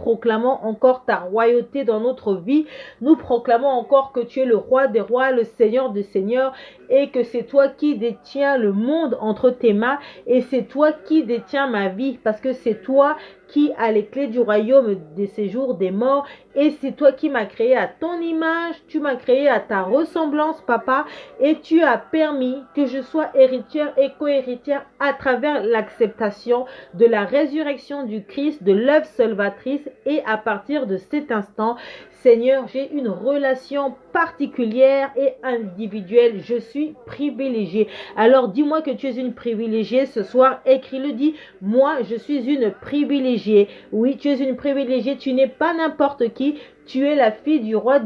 proclamons encore ta royauté dans notre vie. Nous proclamons encore que tu es le roi des rois, le Seigneur des seigneurs, et que c'est toi qui détiens le monde entre tes mains, et c'est toi qui détiens ma vie, parce que c'est toi qui a les clés du royaume des séjours des morts, et c'est toi qui m'as créé à ton image, tu m'as créé à ta ressemblance, papa, et tu as permis que je sois héritière et co-héritière à travers l'acceptation de la résurrection du Christ, de l'œuvre salvatrice, et à partir de cet instant, Seigneur, j'ai une relation particulière et individuelle. Je suis privilégiée. Alors dis-moi que tu es une privilégiée ce soir. Écris-le, dis, moi je suis une privilégiée. Oui, tu es une privilégiée. Tu n'es pas n'importe qui. Tu es la fille du roi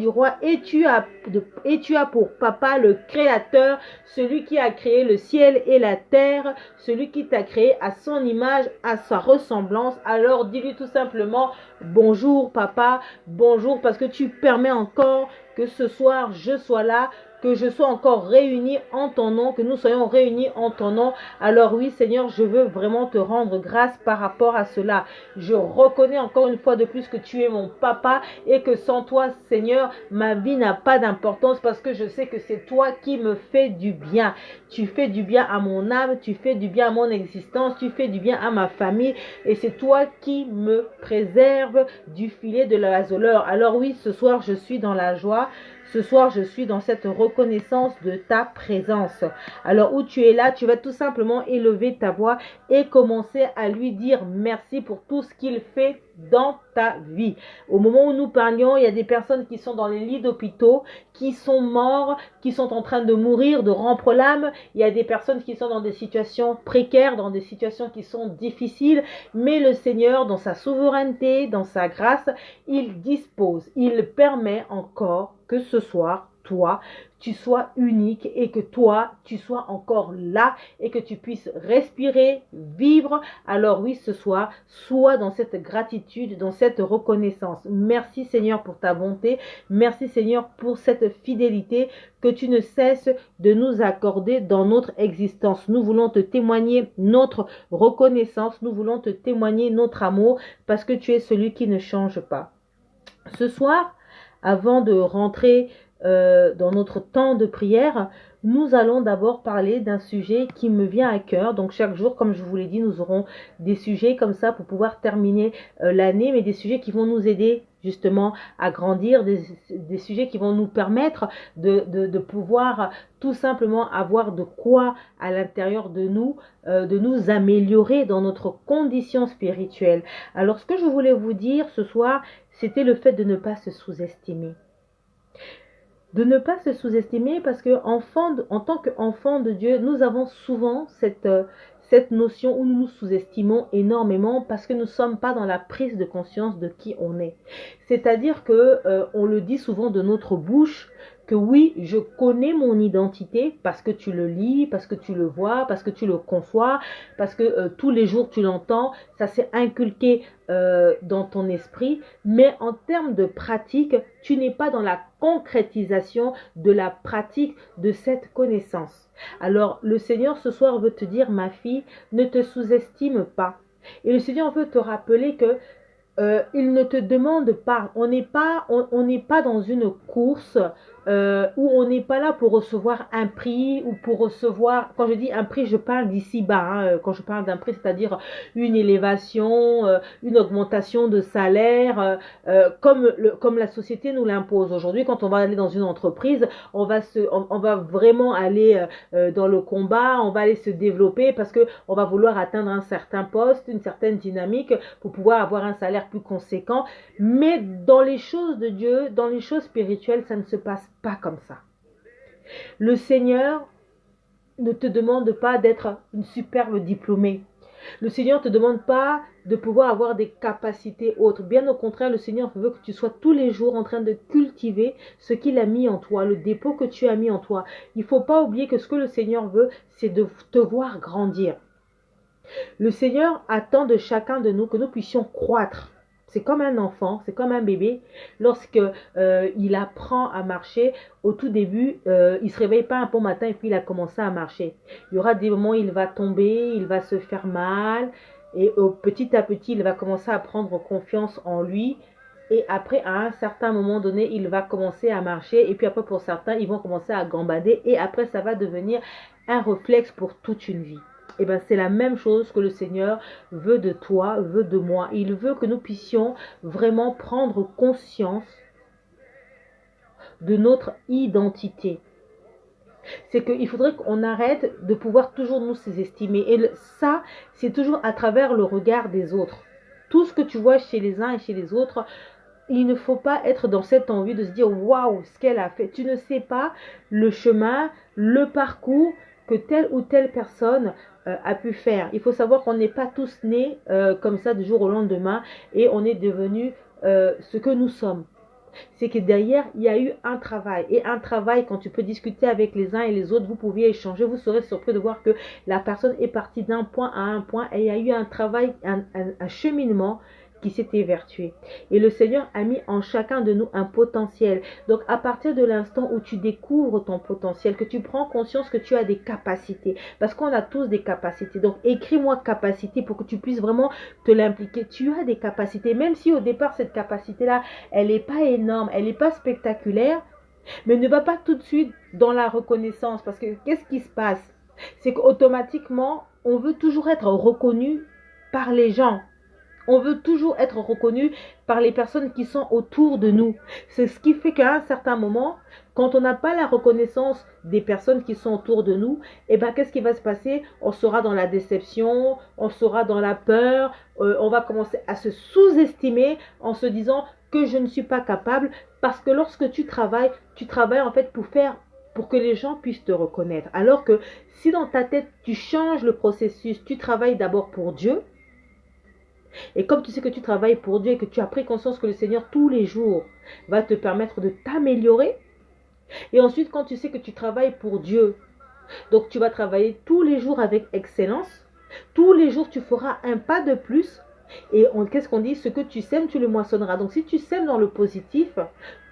et tu as pour papa le créateur, celui qui a créé le ciel et la terre, celui qui t'a créé à son image, à sa ressemblance. Alors dis-lui tout simplement bonjour papa, bonjour, parce que tu permets encore que ce soir je sois là, que je sois encore réunis en ton nom, que nous soyons réunis en ton nom. Alors oui, Seigneur, je veux vraiment te rendre grâce par rapport à cela. Je reconnais encore une fois de plus que tu es mon papa et que sans toi, Seigneur, ma vie n'a pas d'importance, parce que je sais que c'est toi qui me fais du bien. Tu fais du bien à mon âme, tu fais du bien à mon existence, tu fais du bien à ma famille, et c'est toi qui me préserve du filet de l'oiseleur. Alors oui, ce soir, je suis dans la joie. Ce soir, je suis dans cette reconnaissance de ta présence. Alors, où tu es là, tu vas tout simplement élever ta voix et commencer à lui dire merci pour tout ce qu'il fait dans ta vie. Au moment où nous parlions, il y a des personnes qui sont dans les lits d'hôpitaux, qui sont morts, qui sont en train de mourir, de rompre l'âme. Il y a des personnes qui sont dans des situations précaires, dans des situations qui sont difficiles. Mais le Seigneur, dans sa souveraineté, dans sa grâce, il dispose, il permet encore que ce soir, toi, tu sois unique et que toi, tu sois encore là et que tu puisses respirer, vivre. Alors oui, ce soir, sois dans cette gratitude, dans cette reconnaissance. Merci Seigneur pour ta bonté. Merci Seigneur pour cette fidélité que tu ne cesses de nous accorder dans notre existence. Nous voulons te témoigner notre reconnaissance. Nous voulons te témoigner notre amour, parce que tu es celui qui ne change pas. Ce soir, avant de rentrer dans notre temps de prière, nous allons d'abord parler d'un sujet qui me vient à cœur. Donc chaque jour, comme je vous l'ai dit, nous aurons des sujets comme ça pour pouvoir terminer l'année, mais des sujets qui vont nous aider justement à grandir, des sujets qui vont nous permettre de pouvoir tout simplement avoir de quoi à l'intérieur de nous améliorer dans notre condition spirituelle. Alors ce que je voulais vous dire ce soir, c'était le fait de ne pas se sous-estimer. De ne pas se sous-estimer, parce que en tant qu'enfant de Dieu, nous avons souvent cette notion où nous nous sous-estimons énormément, parce que nous ne sommes pas dans la prise de conscience de qui on est. C'est-à-dire que on le dit souvent de notre bouche, que oui, je connais mon identité, parce que tu le lis, parce que tu le vois, parce que tu le conçois, parce que tous les jours tu l'entends, ça s'est inculqué dans ton esprit, mais en termes de pratique, tu n'es pas dans la concrétisation de la pratique de cette connaissance. Alors le Seigneur ce soir veut te dire, ma fille, ne te sous-estime pas. Et le Seigneur veut te rappeler que il ne te demande pas, on n'est pas dans une course où on n'est pas là pour recevoir un prix ou pour recevoir, quand je dis un prix, je parle d'ici bas, hein, quand je parle d'un prix, c'est-à-dire une élévation, une augmentation de salaire, comme la société nous l'impose. Aujourd'hui, quand on va aller dans une entreprise, on va vraiment aller dans le combat, on va aller se développer, parce que on va vouloir atteindre un certain poste, une certaine dynamique pour pouvoir avoir un salaire plus conséquent. Mais dans les choses de Dieu, dans les choses spirituelles, ça ne se passe pas comme ça. Le Seigneur ne te demande pas d'être une superbe diplômée. Le Seigneur ne te demande pas de pouvoir avoir des capacités autres. Bien au contraire, le Seigneur veut que tu sois tous les jours en train de cultiver ce qu'il a mis en toi, le dépôt que tu as mis en toi. Il ne faut pas oublier que ce que le Seigneur veut, c'est de te voir grandir. Le Seigneur attend de chacun de nous que nous puissions croître. C'est comme un enfant, c'est comme un bébé. Lorsque il apprend à marcher, au tout début, il ne se réveille pas un bon matin et puis il a commencé à marcher. Il y aura des moments où il va tomber, il va se faire mal. Et petit à petit, il va commencer à prendre confiance en lui. Et après, à un certain moment donné, il va commencer à marcher. Et puis après, pour certains, ils vont commencer à gambader. Et après, ça va devenir un réflexe pour toute une vie. Et bien, c'est la même chose que le Seigneur veut de toi, veut de moi. Il veut que nous puissions vraiment prendre conscience de notre identité. C'est qu'il faudrait qu'on arrête de pouvoir toujours nous sous-estimer. Et ça, c'est toujours à travers le regard des autres. Tout ce que tu vois chez les uns et chez les autres, il ne faut pas être dans cette envie de se dire waouh, ce qu'elle a fait. Tu ne sais pas le chemin, le parcours que telle ou telle personne a pu faire. Il faut savoir qu'on n'est pas tous nés comme ça du jour au lendemain et on est devenu ce que nous sommes. C'est que derrière, il y a eu un travail. Et un travail, quand tu peux discuter avec les uns et les autres, vous pouviez échanger, vous serez surpris de voir que la personne est partie d'un point à un point et il y a eu un travail, un cheminement qui s'est évertué. Et le Seigneur a mis en chacun de nous un potentiel. Donc à partir de l'instant où tu découvres ton potentiel, que tu prends conscience que tu as des capacités, parce qu'on a tous des capacités. Donc écris-moi capacité pour que tu puisses vraiment te l'impliquer. Tu as des capacités, même si au départ cette capacité-là, elle n'est pas énorme, elle n'est pas spectaculaire, mais ne va pas tout de suite dans la reconnaissance, parce que qu'est-ce qui se passe? C'est qu'automatiquement, on veut toujours être reconnu par les gens. On veut toujours être reconnu par les personnes qui sont autour de nous. C'est ce qui fait qu'à un certain moment, quand on n'a pas la reconnaissance des personnes qui sont autour de nous, eh ben, qu'est-ce qui va se passer? On sera dans la déception, on sera dans la peur, on va commencer à se sous-estimer en se disant que je ne suis pas capable, parce que lorsque tu travailles en fait pour que les gens puissent te reconnaître. Alors que si dans ta tête, tu changes le processus, tu travailles d'abord pour Dieu. Et comme tu sais que tu travailles pour Dieu et que tu as pris conscience que le Seigneur tous les jours va te permettre de t'améliorer. Et ensuite, quand tu sais que tu travailles pour Dieu, donc tu vas travailler tous les jours avec excellence. Tous les jours, tu feras un pas de plus. Et qu'est-ce qu'on dit? Ce que tu sèmes, tu le moissonneras. Donc si tu sèmes dans le positif,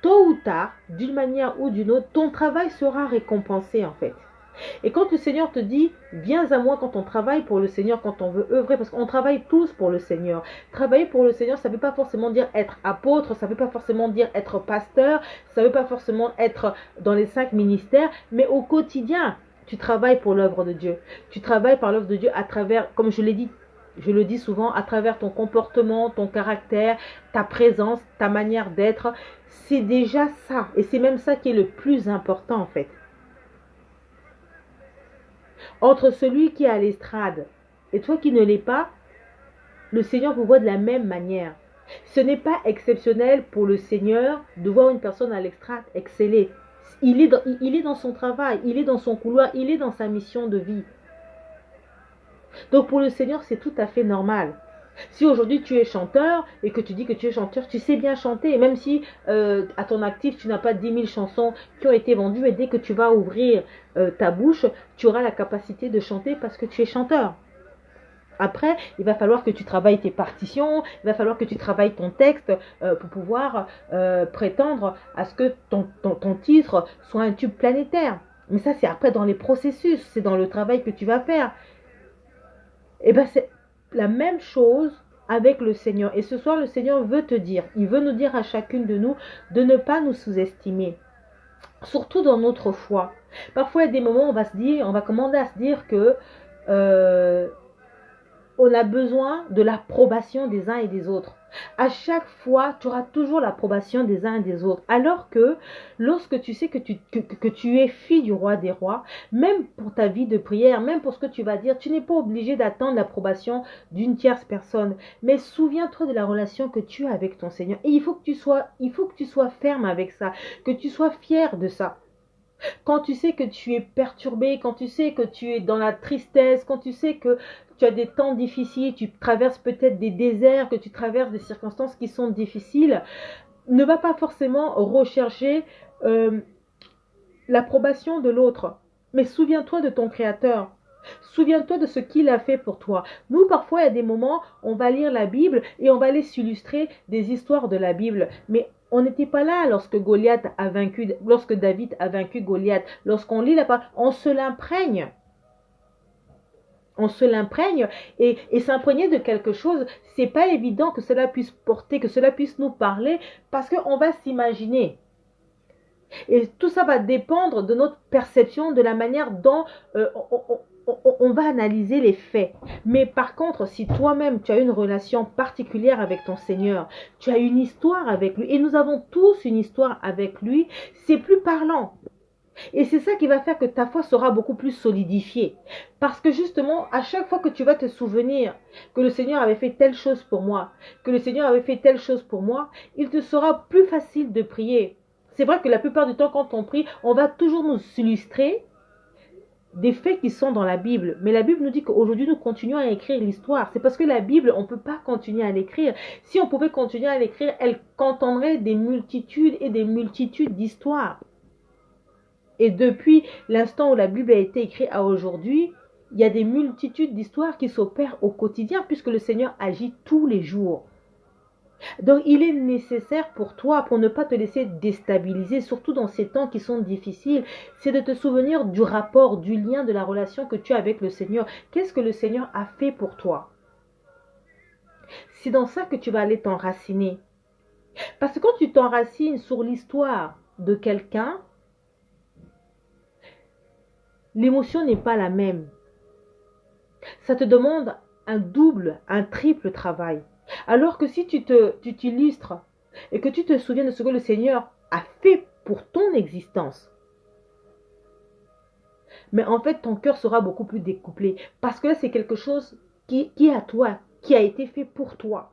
tôt ou tard, d'une manière ou d'une autre, ton travail sera récompensé en fait. Et quand le Seigneur te dit, viens à moi quand on travaille pour le Seigneur, quand on veut œuvrer, parce qu'on travaille tous pour le Seigneur. Travailler pour le Seigneur, ça ne veut pas forcément dire être apôtre, ça ne veut pas forcément dire être pasteur, ça ne veut pas forcément être dans les 5 ministères, mais au quotidien, tu travailles pour l'œuvre de Dieu. Tu travailles par l'œuvre de Dieu à travers, comme je l'ai dit, je le dis souvent, à travers ton comportement, ton caractère, ta présence, ta manière d'être. C'est déjà ça. Et c'est même ça qui est le plus important en fait. Entre celui qui est à l'estrade et toi qui ne l'es pas, le Seigneur vous voit de la même manière. Ce n'est pas exceptionnel pour le Seigneur de voir une personne à l'estrade exceller. Il est dans son travail, il est dans son couloir, il est dans sa mission de vie. Donc pour le Seigneur, c'est tout à fait normal. Si aujourd'hui tu es chanteur et que tu dis que tu es chanteur, tu sais bien chanter. Et même si à ton actif, tu n'as pas 10 000 chansons qui ont été vendues, et dès que tu vas ouvrir ta bouche, tu auras la capacité de chanter parce que tu es chanteur. Après, il va falloir que tu travailles tes partitions, il va falloir que tu travailles ton texte pour pouvoir prétendre à ce que ton titre soit un tube planétaire. Mais ça, c'est après dans les processus, c'est dans le travail que tu vas faire. Et bien, c'est la même chose avec le Seigneur. Et ce soir, le Seigneur veut te dire, il veut nous dire à chacune de nous de ne pas nous sous-estimer. Surtout dans notre foi. Parfois, il y a des moments où on va commander à se dire que on a besoin de l'approbation des uns et des autres. À chaque fois, tu auras toujours l'approbation des uns et des autres. Alors que lorsque tu sais que tu es fille du roi des rois, même pour ta vie de prière, même pour ce que tu vas dire, tu n'es pas obligé d'attendre l'approbation d'une tierce personne. Mais souviens-toi de la relation que tu as avec ton Seigneur. Et il faut que tu sois ferme avec ça, que tu sois fier de ça. Quand tu sais que tu es perturbé, quand tu sais que tu es dans la tristesse, quand tu sais que tu as des temps difficiles, tu traverses peut-être des déserts, que tu traverses des circonstances qui sont difficiles, ne va pas forcément rechercher l'approbation de l'autre. Mais souviens-toi de ton Créateur. Souviens-toi de ce qu'il a fait pour toi. Nous, parfois, il y a des moments, on va lire la Bible et on va aller s'illustrer des histoires de la Bible. Mais on n'était pas là lorsque David a vaincu Goliath. Lorsqu'on lit la parole, on se l'imprègne. on se l'imprègne et s'imprégner de quelque chose, c'est pas évident que cela puisse porter, que cela puisse nous parler, parce qu'on va s'imaginer. Et tout ça va dépendre de notre perception, de la manière dont on va analyser les faits. Mais par contre, si toi-même tu as une relation particulière avec ton Seigneur, tu as une histoire avec lui, et nous avons tous une histoire avec lui, c'est plus parlant. Et c'est ça qui va faire que ta foi sera beaucoup plus solidifiée. Parce que justement, à chaque fois que tu vas te souvenir que le Seigneur avait fait telle chose pour moi, que le Seigneur avait fait telle chose pour moi, il te sera plus facile de prier. C'est vrai que la plupart du temps, quand on prie, on va toujours nous illustrer des faits qui sont dans la Bible. Mais la Bible nous dit qu'aujourd'hui, nous continuons à écrire l'histoire. C'est parce que la Bible, on ne peut pas continuer à l'écrire. Si on pouvait continuer à l'écrire, elle contiendrait des multitudes et des multitudes d'histoires. Et depuis l'instant où la Bible a été écrite à aujourd'hui, il y a des multitudes d'histoires qui s'opèrent au quotidien puisque le Seigneur agit tous les jours. Donc il est nécessaire pour toi, pour ne pas te laisser déstabiliser, surtout dans ces temps qui sont difficiles, c'est de te souvenir du rapport, du lien, de la relation que tu as avec le Seigneur. Qu'est-ce que le Seigneur a fait pour toi? C'est dans ça que tu vas aller t'enraciner. Parce que quand tu t'enracines sur l'histoire de quelqu'un, l'émotion n'est pas la même. Ça te demande un double, un triple travail. Alors que si tu t'illustres et que tu te souviens de ce que le Seigneur a fait pour ton existence, mais en fait ton cœur sera beaucoup plus découplé. Parce que là c'est quelque chose qui est à toi, qui a été fait pour toi.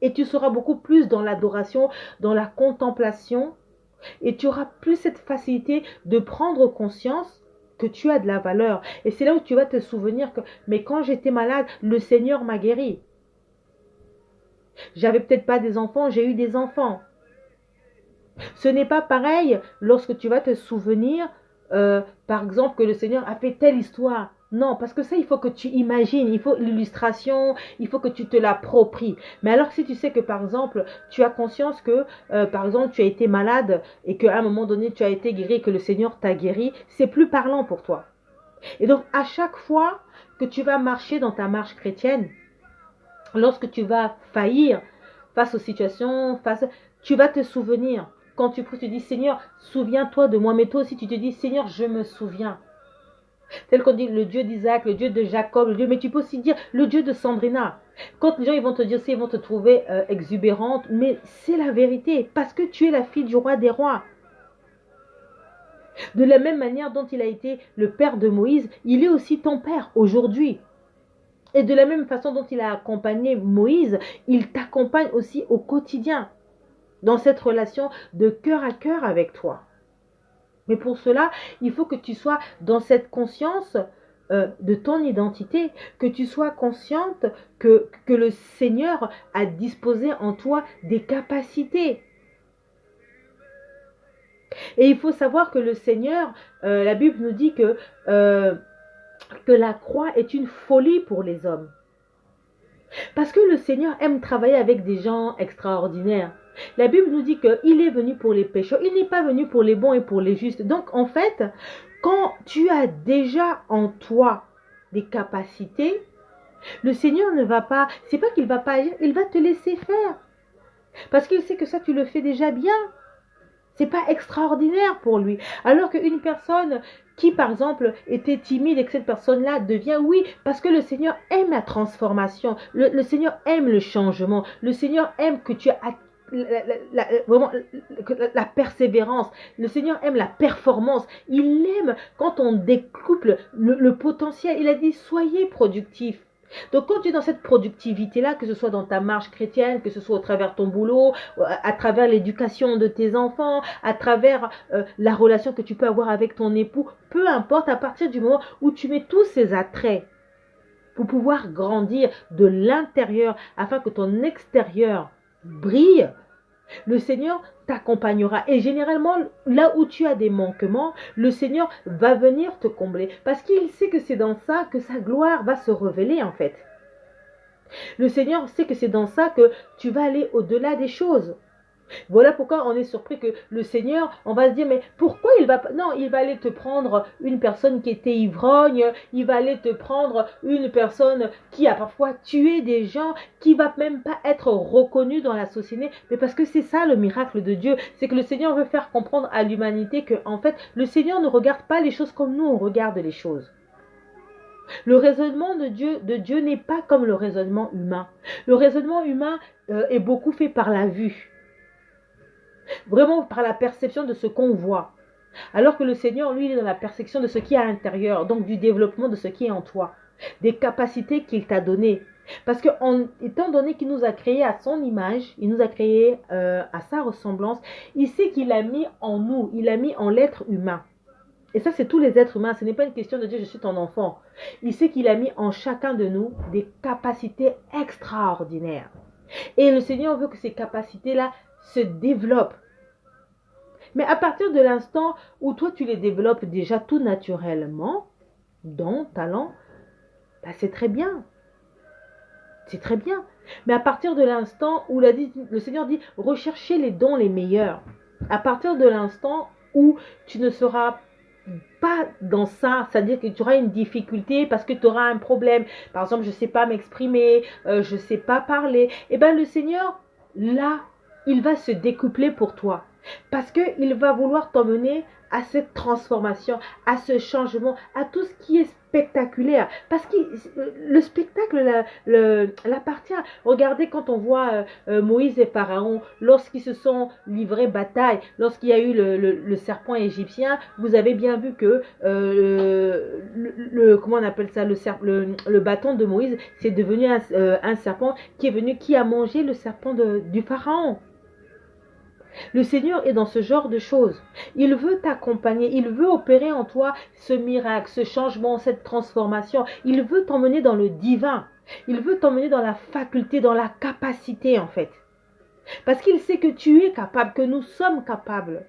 Et tu seras beaucoup plus dans l'adoration, dans la contemplation, et tu auras plus cette facilité de prendre conscience que tu as de la valeur. Et c'est là où tu vas te souvenir que, mais quand j'étais malade, le Seigneur m'a guéri. J'avais peut-être pas des enfants, j'ai eu des enfants. Ce n'est pas pareil lorsque tu vas te souvenir, par exemple, que le Seigneur a fait telle histoire. Non, parce que ça, il faut que tu imagines, il faut l'illustration, il faut que tu te l'appropries. Mais alors si tu sais que, par exemple, tu as conscience que, par exemple, tu as été malade et qu'à un moment donné, tu as été guéri, que le Seigneur t'a guéri, c'est plus parlant pour toi. Et donc, à chaque fois que tu vas marcher dans ta marche chrétienne, lorsque tu vas faillir face aux situations, tu vas te souvenir. Quand tu pries, tu dis, Seigneur, souviens-toi de moi. Mais toi aussi, tu te dis, Seigneur, je me souviens. Tel qu'on dit le Dieu d'Isaac, le Dieu de Jacob, le Dieu, mais tu peux aussi dire le Dieu de Sandrina. Quand les gens ils vont te dire ça, ils vont te trouver exubérante, mais c'est la vérité, parce que tu es la fille du roi des rois. De la même manière dont il a été le père de Moïse, il est aussi ton père aujourd'hui. Et de la même façon dont il a accompagné Moïse, il t'accompagne aussi au quotidien, dans cette relation de cœur à cœur avec toi. Mais pour cela, il faut que tu sois dans cette conscience de ton identité, que tu sois consciente que le Seigneur a disposé en toi des capacités. Et il faut savoir que le Seigneur, la Bible nous dit que la croix est une folie pour les hommes. Parce que le Seigneur aime travailler avec des gens extraordinaires. La Bible nous dit qu'il est venu pour les pécheurs, il n'est pas venu pour les bons et pour les justes. Donc en fait, quand tu as déjà en toi des capacités, le Seigneur ne va pas, c'est pas qu'il va pas agir, il va te laisser faire. Parce qu'il sait que ça tu le fais déjà bien. C'est pas extraordinaire pour lui. Alors qu'une personne qui, par exemple, était timide et que cette personne-là devient, oui, parce que le Seigneur aime la transformation, le Seigneur aime le changement, le Seigneur aime que tu aies vraiment la persévérance, le Seigneur aime la performance, il aime quand on découple le potentiel. Il a dit, soyez productifs. Donc quand tu es dans cette productivité-là, que ce soit dans ta marche chrétienne, que ce soit au travers de ton boulot, à travers l'éducation de tes enfants, à travers la relation que tu peux avoir avec ton époux, peu importe, à partir du moment où tu mets tous ces attraits pour pouvoir grandir de l'intérieur afin que ton extérieur brille, le Seigneur t'accompagnera. Et généralement, là où tu as des manquements, le Seigneur va venir te combler. Parce qu'il sait que c'est dans ça que sa gloire va se révéler en fait. Le Seigneur sait que c'est dans ça que tu vas aller au-delà des choses. Voilà pourquoi on est surpris que le Seigneur, on va se dire, mais pourquoi il va pas... Non, il va aller te prendre une personne qui était ivrogne, il va aller te prendre une personne qui a parfois tué des gens, qui va même pas être reconnue dans la société, mais parce que c'est ça le miracle de Dieu, c'est que le Seigneur veut faire comprendre à l'humanité que, en fait, le Seigneur ne regarde pas les choses comme nous on regarde les choses. Le raisonnement de Dieu n'est pas comme le raisonnement humain. Le raisonnement humain est beaucoup fait par la vue. Vraiment par la perception de ce qu'on voit. Alors que le Seigneur, lui, il est dans la perception de ce qui est à l'intérieur, donc du développement de ce qui est en toi, des capacités qu'il t'a données. Parce que, étant donné qu'il nous a créés à son image, il nous a créés à sa ressemblance, il sait qu'il a mis en nous, il a mis en l'être humain. Et ça, c'est tous les êtres humains. Ce n'est pas une question de dire je suis ton enfant. Il sait qu'il a mis en chacun de nous des capacités extraordinaires. Et le Seigneur veut que ces capacités-là se développent. Mais à partir de l'instant où toi, tu les développes déjà tout naturellement, dons, talent, bah c'est très bien. C'est très bien. Mais à partir de l'instant où le Seigneur dit, recherchez les dons les meilleurs. À partir de l'instant où tu ne seras pas dans ça, c'est-à-dire que tu auras une difficulté parce que tu auras un problème. Par exemple, je ne sais pas m'exprimer, je ne sais pas parler. Et bien le Seigneur, là, il va se découpler pour toi. Parce qu'il va vouloir t'emmener à cette transformation, à ce changement, à tout ce qui est spectaculaire. Parce que le spectacle l'appartient. Regardez quand on voit Moïse et Pharaon, lorsqu'ils se sont livrés bataille, lorsqu'il y a eu le serpent égyptien, vous avez bien vu que comment on appelle ça, le bâton de Moïse, c'est devenu un serpent qui est venu, qui a mangé le serpent du Pharaon. Le Seigneur est dans ce genre de choses. Il veut t'accompagner, il veut opérer en toi ce miracle, ce changement, cette transformation. Il veut t'emmener dans le divin. Il veut t'emmener dans la faculté, dans la capacité en fait. Parce qu'il sait que tu es capable, que nous sommes capables.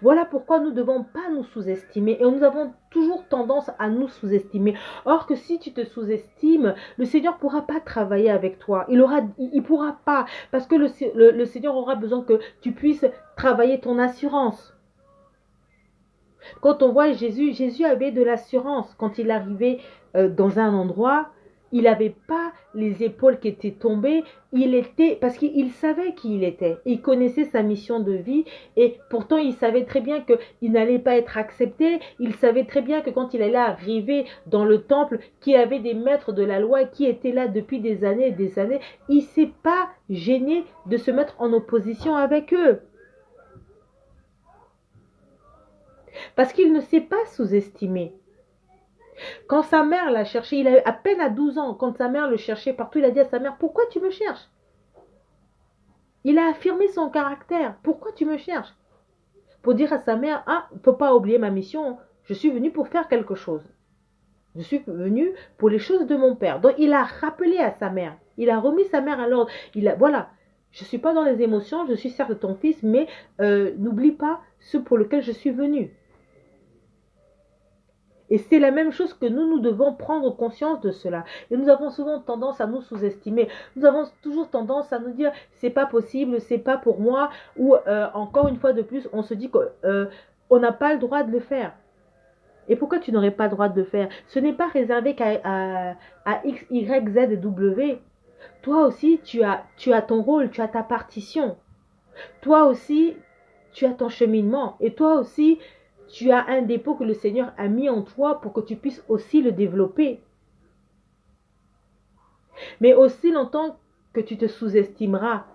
Voilà pourquoi nous ne devons pas nous sous-estimer et nous avons toujours tendance à nous sous-estimer. Or que si tu te sous-estimes, le Seigneur ne pourra pas travailler avec toi. Il ne pourra pas parce que le Seigneur aura besoin que tu puisses travailler ton assurance. Quand on voit Jésus, Jésus avait de l'assurance quand il arrivait dans un endroit. Il n'avait pas les épaules qui étaient tombées, parce qu'il savait qui il était, il connaissait sa mission de vie et pourtant il savait très bien qu'il n'allait pas être accepté, il savait très bien que quand il allait arriver dans le temple, qu'il avait des maîtres de la loi qui étaient là depuis des années et des années, il ne s'est pas gêné de se mettre en opposition avec eux. Parce qu'il ne s'est pas sous-estimé. Quand sa mère l'a cherché, il avait à peine à 12 ans, quand sa mère le cherchait partout, il a dit à sa mère, pourquoi tu me cherches? Il a affirmé son caractère, pourquoi tu me cherches? Pour dire à sa mère, ah, il ne faut pas oublier ma mission, je suis venu pour faire quelque chose. Je suis venu pour les choses de mon père. Donc il a rappelé à sa mère, il a remis sa mère à l'ordre. Voilà, je ne suis pas dans les émotions, je suis certes ton fils, mais n'oublie pas ce pour lequel je suis venu. Et c'est la même chose que nous devons prendre conscience de cela. Et nous avons souvent tendance à nous sous-estimer. Nous avons toujours tendance à nous dire c'est pas possible, c'est pas pour moi. Ou encore une fois de plus, on se dit qu'on n'a pas le droit de le faire. Et pourquoi tu n'aurais pas le droit de le faire? Ce n'est pas réservé à X, Y, Z et W. Toi aussi, tu as ton rôle, tu as ta partition. Toi aussi, tu as ton cheminement. Et toi aussi, tu as un dépôt que le Seigneur a mis en toi pour que tu puisses aussi le développer. Mais aussi longtemps que tu te sous-estimeras,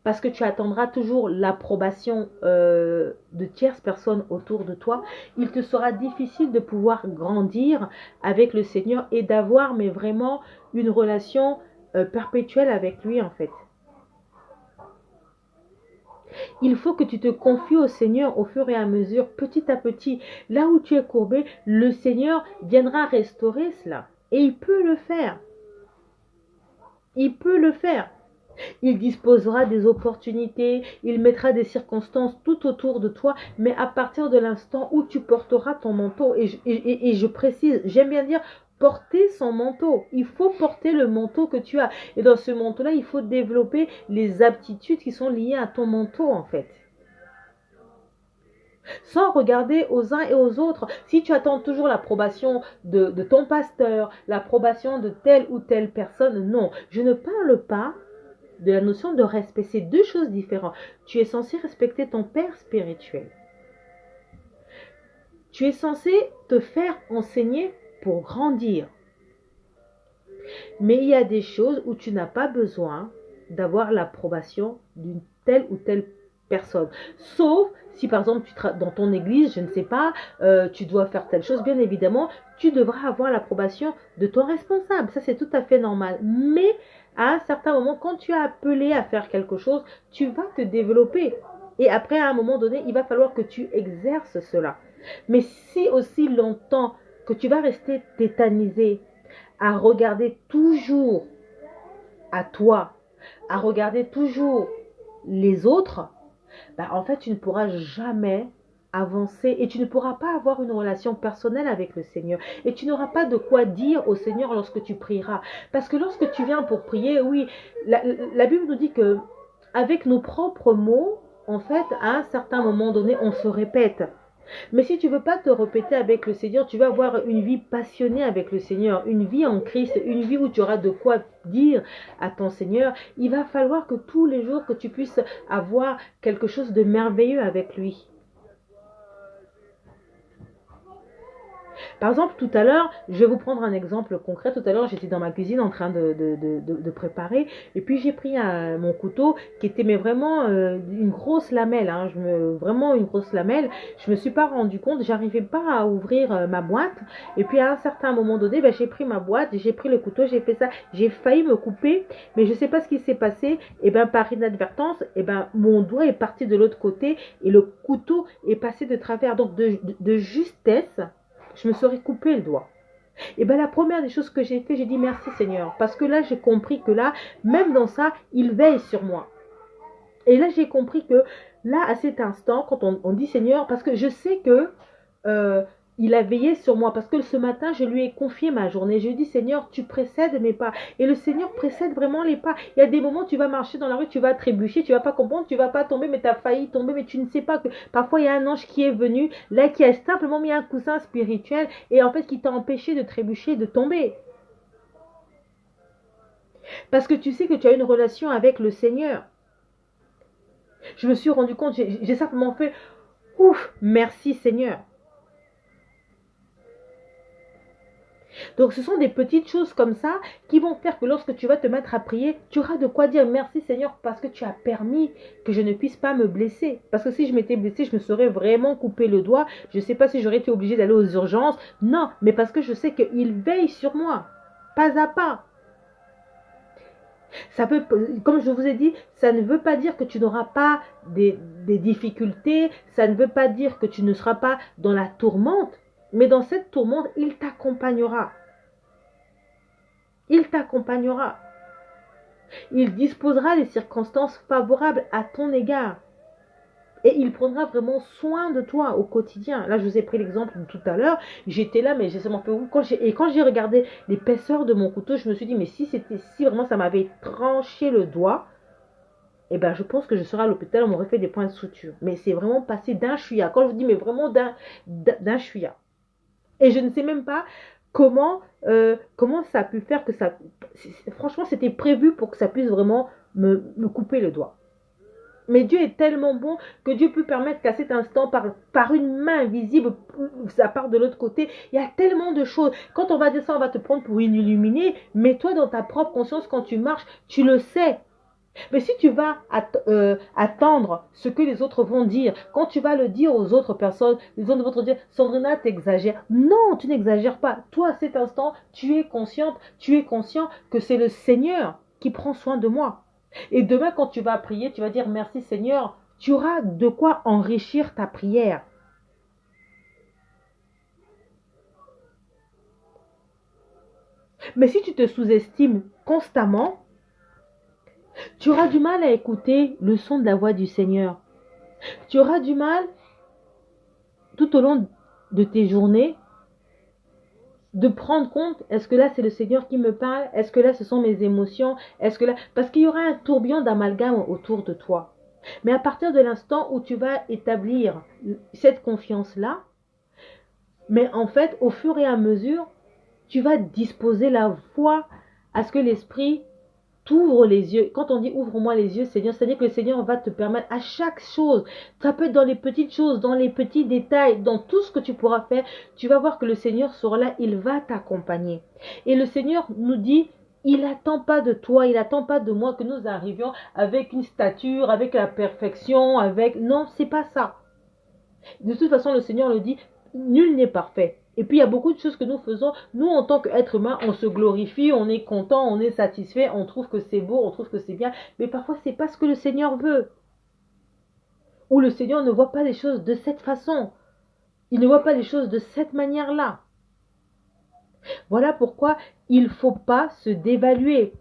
parce que tu attendras toujours l'approbation de tierces personnes autour de toi, il te sera difficile de pouvoir grandir avec le Seigneur et d'avoir mais vraiment une relation perpétuelle avec lui en fait. Il faut que tu te confies au Seigneur au fur et à mesure, petit à petit. Là où tu es courbé, le Seigneur viendra restaurer cela. Et il peut le faire. Il peut le faire. Il disposera des opportunités, il mettra des circonstances tout autour de toi, mais à partir de l'instant où tu porteras ton manteau, et je précise, j'aime bien dire porter son manteau. Il faut porter le manteau que tu as. Et dans ce manteau-là, il faut développer les aptitudes qui sont liées à ton manteau, en fait. Sans regarder aux uns et aux autres. Si tu attends toujours l'approbation de ton pasteur, l'approbation de telle ou telle personne, non. Je ne parle pas de la notion de respect. C'est deux choses différentes. Tu es censé respecter ton père spirituel. Tu es censé te faire enseigner pour grandir. Mais il y a des choses où tu n'as pas besoin d'avoir l'approbation d'une telle ou telle personne. Sauf si par exemple dans ton église, je ne sais pas, tu dois faire telle chose, bien évidemment, tu devras avoir l'approbation de ton responsable. Ça, c'est tout à fait normal. Mais à un certain moment, quand tu es appelé à faire quelque chose, tu vas te développer. Et après, à un moment donné, il va falloir que tu exerces cela. Mais si aussi longtemps que tu vas rester tétanisé à regarder toujours à toi, à regarder toujours les autres, bah en fait, tu ne pourras jamais avancer et tu ne pourras pas avoir une relation personnelle avec le Seigneur. Et tu n'auras pas de quoi dire au Seigneur lorsque tu prieras. Parce que lorsque tu viens pour prier, oui, la Bible nous dit que avec nos propres mots, en fait, à un certain moment donné, on se répète. Mais si tu ne veux pas te répéter avec le Seigneur, tu vas avoir une vie passionnée avec le Seigneur, une vie en Christ, une vie où tu auras de quoi dire à ton Seigneur. Il va falloir que tous les jours que tu puisses avoir quelque chose de merveilleux avec lui. Par exemple, tout à l'heure, je vais vous prendre un exemple concret. Tout à l'heure, j'étais dans ma cuisine en train de préparer. Et puis, j'ai pris mon couteau qui était mais vraiment une grosse lamelle. Hein, vraiment une grosse lamelle. Je ne me suis pas rendu compte. J'arrivais pas à ouvrir ma boîte. Et puis, à un certain moment donné, ben, j'ai pris ma boîte, j'ai pris le couteau, j'ai fait ça. J'ai failli me couper. Mais je ne sais pas ce qui s'est passé. Et ben, par inadvertance, et ben, mon doigt est parti de l'autre côté. Et le couteau est passé de travers. Donc, de justesse, je me serais coupé le doigt. Et bien la première des choses que j'ai fait, j'ai dit merci Seigneur. Parce que là, j'ai compris que là, même dans ça, il veille sur moi. Et là, j'ai compris que là, à cet instant, quand on dit Seigneur, parce que je sais que il a veillé sur moi. Parce que ce matin, je lui ai confié ma journée. Je lui ai dit Seigneur, tu précèdes mes pas. Et le Seigneur précède vraiment les pas. Il y a des moments où tu vas marcher dans la rue, tu vas trébucher, tu vas pas comprendre, tu vas pas tomber, mais tu as failli tomber, mais tu ne sais pas que parfois il y a un ange qui est venu, là, qui a simplement mis un coussin spirituel et en fait qui t'a empêché de trébucher, de tomber. Parce que tu sais que tu as une relation avec le Seigneur. Je me suis rendu compte, j'ai simplement fait ouf, merci Seigneur. Donc ce sont des petites choses comme ça qui vont faire que lorsque tu vas te mettre à prier, tu auras de quoi dire merci Seigneur parce que tu as permis que je ne puisse pas me blesser. Parce que si je m'étais blessée, je me serais vraiment coupé le doigt. Je ne sais pas si j'aurais été obligée d'aller aux urgences. Non, mais parce que je sais qu'il veille sur moi, pas à pas. Ça peut, comme je vous ai dit, ça ne veut pas dire que tu n'auras pas des difficultés, ça ne veut pas dire que tu ne seras pas dans la tourmente, mais dans cette tourmente, il t'accompagnera. Il t'accompagnera. Il disposera des circonstances favorables à ton égard. Et il prendra vraiment soin de toi au quotidien. Là, je vous ai pris l'exemple de tout à l'heure. J'étais là, mais j'ai seulement fait et quand j'ai regardé l'épaisseur de mon couteau, je me suis dit, mais si vraiment ça m'avait tranché le doigt, eh ben, je pense que je serais à l'hôpital, on m'aurait fait des points de suture. Mais c'est vraiment passé d'un chouïa. Quand je vous dis, mais vraiment d'un chouïa. Et je ne sais même pas comment ça a pu faire que ça... Franchement, c'était prévu pour que ça puisse vraiment me couper le doigt. Mais Dieu est tellement bon que Dieu peut permettre qu'à cet instant, par une main invisible, ça part de l'autre côté. Il y a tellement de choses. Quand on va dire ça, on va te prendre pour une illuminée. Mais toi, dans ta propre conscience, quand tu marches, tu le sais. Mais si tu vas attendre ce que les autres vont dire, quand tu vas le dire aux autres personnes, les autres vont te dire, Sandrina, t'exagères. Non, tu n'exagères pas. Toi, à cet instant, tu es consciente, tu es conscient que c'est le Seigneur qui prend soin de moi. Et demain, quand tu vas prier, tu vas dire, merci Seigneur, tu auras de quoi enrichir ta prière. Mais si tu te sous-estimes constamment, tu auras du mal à écouter le son de la voix du Seigneur. Tu auras du mal, tout au long de tes journées, de prendre compte, est-ce que là c'est le Seigneur qui me parle? Est-ce que là ce sont mes émotions? Est-ce que là... Parce qu'il y aura un tourbillon d'amalgame autour de toi. Mais à partir de l'instant où tu vas établir cette confiance-là, mais en fait, au fur et à mesure, tu vas disposer la voie à ce que l'Esprit t'ouvre les yeux. Quand on dit ouvre-moi les yeux, Seigneur, c'est-à-dire que le Seigneur va te permettre à chaque chose, ça peut être dans les petites choses, dans les petits détails, dans tout ce que tu pourras faire, tu vas voir que le Seigneur sera là, il va t'accompagner. Et le Seigneur nous dit, il n'attend pas de toi, il n'attend pas de moi que nous arrivions avec une stature, avec la perfection, avec... Non, c'est pas ça. De toute façon, le Seigneur le dit, nul n'est parfait. Et puis il y a beaucoup de choses que nous faisons. Nous, en tant qu'être humain, on se glorifie, on est content, on est satisfait, on trouve que c'est beau, on trouve que c'est bien. Mais parfois, c'est pas ce que le Seigneur veut. Ou le Seigneur ne voit pas les choses de cette façon. Il ne voit pas les choses de cette manière-là. Voilà pourquoi il ne faut pas se dévaluer.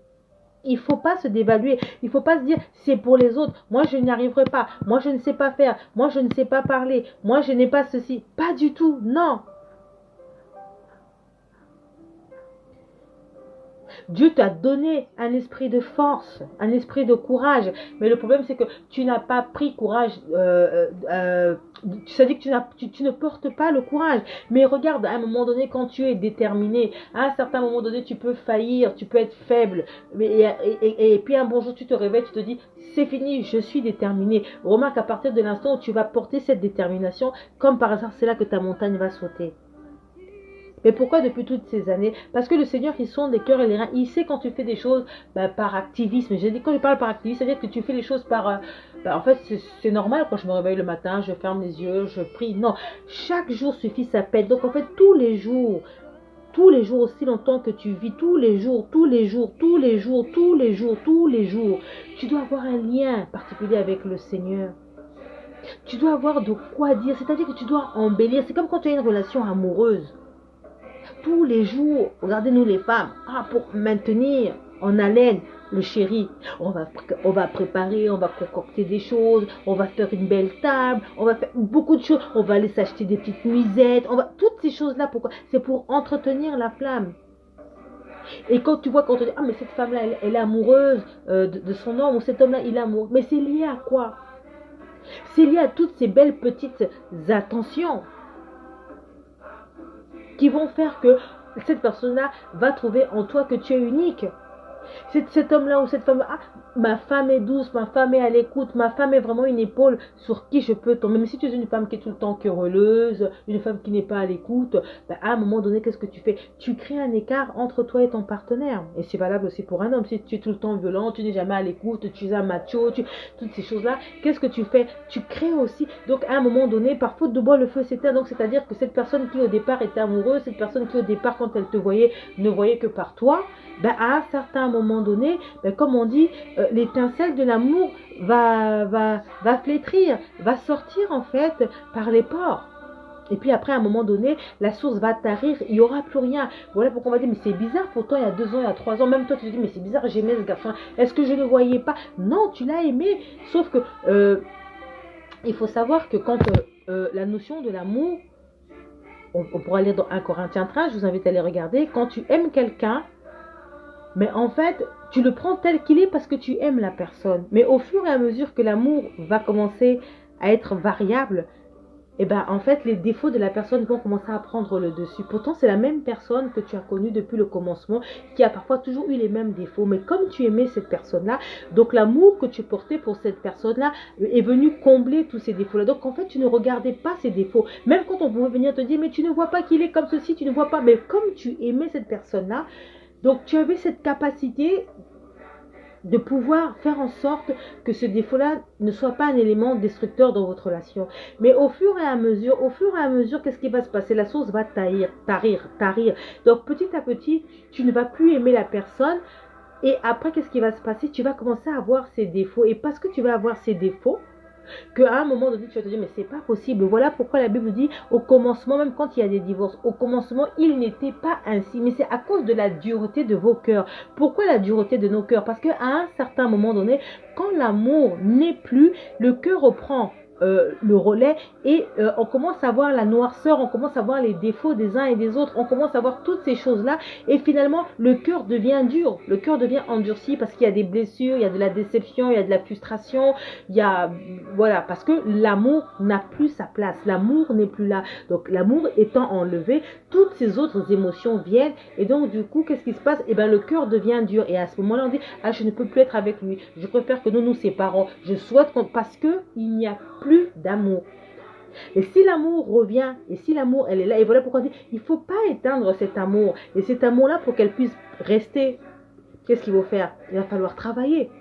Il ne faut pas se dévaluer. Il ne faut pas se dire c'est pour les autres. Moi, je n'y arriverai pas. Moi, je ne sais pas faire. Moi, je ne sais pas parler. Moi, je n'ai pas ceci. Pas du tout. Non. Dieu t'a donné un esprit de force, un esprit de courage. Mais le problème, c'est que tu n'as pas pris courage. Ça dit que tu ne portes pas le courage. Mais regarde, à un moment donné, quand tu es déterminé, à un certain moment donné, tu peux faillir, tu peux être faible. Et puis un bon jour, tu te réveilles, tu te dis, c'est fini, je suis déterminé. Remarque, à partir de l'instant où tu vas porter cette détermination, comme par hasard, c'est là que ta montagne va sauter. Mais pourquoi depuis toutes ces années? Parce que le Seigneur, il sonde les cœurs et les reins. Il sait quand tu fais des choses par activisme. Quand je parle par activisme, c'est-à-dire que tu fais les choses par... en fait, c'est normal quand je me réveille le matin, je ferme les yeux, je prie. Non, chaque jour suffit sa peine. Donc en fait, tous les jours, aussi longtemps que tu vis, tous les jours, tu dois avoir un lien particulier avec le Seigneur. Tu dois avoir de quoi dire, c'est-à-dire que tu dois embellir. C'est comme quand tu as une relation amoureuse. Tous les jours, regardez-nous les femmes, pour maintenir en haleine le chéri, on va préparer, on va concocter des choses, on va faire une belle table, on va faire beaucoup de choses, on va aller s'acheter des petites nuisettes, toutes ces choses-là, pourquoi? C'est pour entretenir la flamme. Et quand tu vois, quand on dit, mais cette femme-là, elle est amoureuse de son homme, ou cet homme-là, il est amoureux, mais c'est lié à quoi? C'est lié à toutes ces belles petites attentions qui vont faire que cette personne-là va trouver en toi que tu es unique. Cet homme-là ou cette femme, ma femme est douce, ma femme est à l'écoute, ma femme est vraiment une épaule sur qui je peux tomber. Mais si tu es une femme qui est tout le temps querelleuse, une femme qui n'est pas à l'écoute, à un moment donné, qu'est-ce que tu fais? Tu crées un écart entre toi et ton partenaire. Et c'est valable aussi pour un homme. Si tu es tout le temps violent, tu n'es jamais à l'écoute, tu es un macho, toutes ces choses-là, qu'est-ce que tu fais? Tu crées aussi. Donc à un moment donné, par faute de bois, le feu s'éteint. Donc c'est-à-dire que cette personne qui au départ était amoureuse, cette personne qui au départ, quand elle te voyait, ne voyait que par toi, à un certain moment donné, comme on dit, l'étincelle de l'amour va flétrir, va sortir en fait par les pores. Et puis après, à un moment donné, la source va tarir, il n'y aura plus rien. Voilà pourquoi on va dire, mais c'est bizarre, pourtant il y a 2 ans, il y a 3 ans, même toi tu te dis, mais c'est bizarre, j'aimais ce garçon. Est-ce que je ne le voyais pas? Non, tu l'as aimé. Sauf que il faut savoir que quand la notion de l'amour, on pourra lire dans 1 Corinthiens 13, je vous invite à aller regarder, quand tu aimes quelqu'un, mais en fait, tu le prends tel qu'il est parce que tu aimes la personne. Mais au fur et à mesure que l'amour va commencer à être variable, en fait, les défauts de la personne vont commencer à prendre le dessus. Pourtant, c'est la même personne que tu as connue depuis le commencement, qui a parfois toujours eu les mêmes défauts. Mais comme tu aimais cette personne-là, donc l'amour que tu portais pour cette personne-là est venu combler tous ces défauts-là. Donc en fait, tu ne regardais pas ces défauts. Même quand on pouvait venir te dire, mais tu ne vois pas qu'il est comme ceci, tu ne vois pas. Mais comme tu aimais cette personne-là, donc tu avais cette capacité de pouvoir faire en sorte que ce défaut-là ne soit pas un élément destructeur dans votre relation. Mais au fur et à mesure, qu'est-ce qui va se passer? La source va tarir. Donc petit à petit, tu ne vas plus aimer la personne. Et après, qu'est-ce qui va se passer? Tu vas commencer à avoir ces défauts. Et parce que tu vas avoir ces défauts, qu'à un moment donné, tu vas te dire, mais c'est pas possible. Voilà pourquoi la Bible dit, au commencement, même quand il y a des divorces, au commencement, il n'était pas ainsi. Mais c'est à cause de la dureté de vos cœurs. Pourquoi la dureté de nos cœurs? Parce qu'à un certain moment donné, quand l'amour n'est plus, le cœur reprend le relais et on commence à voir la noirceur, on commence à voir les défauts des uns et des autres, on commence à voir toutes ces choses-là et finalement le cœur devient dur, le cœur devient endurci parce qu'il y a des blessures, il y a de la déception, il y a de la frustration, il y a, voilà, parce que l'amour n'a plus sa place, l'amour n'est plus là. Donc l'amour étant enlevé, toutes ces autres émotions viennent et donc du coup, qu'est-ce qui se passe? Eh bien le cœur devient dur et à ce moment-là, on dit, ah je ne peux plus être avec lui, je préfère que nous nous séparons, je souhaite qu'on... parce que il n'y a plus d'amour. Et si l'amour revient, et si l'amour elle est là, et voilà pourquoi on dit, il ne faut pas éteindre cet amour. Et cet amour-là, pour qu'elle puisse rester, qu'est-ce qu'il faut faire? Il va falloir travailler.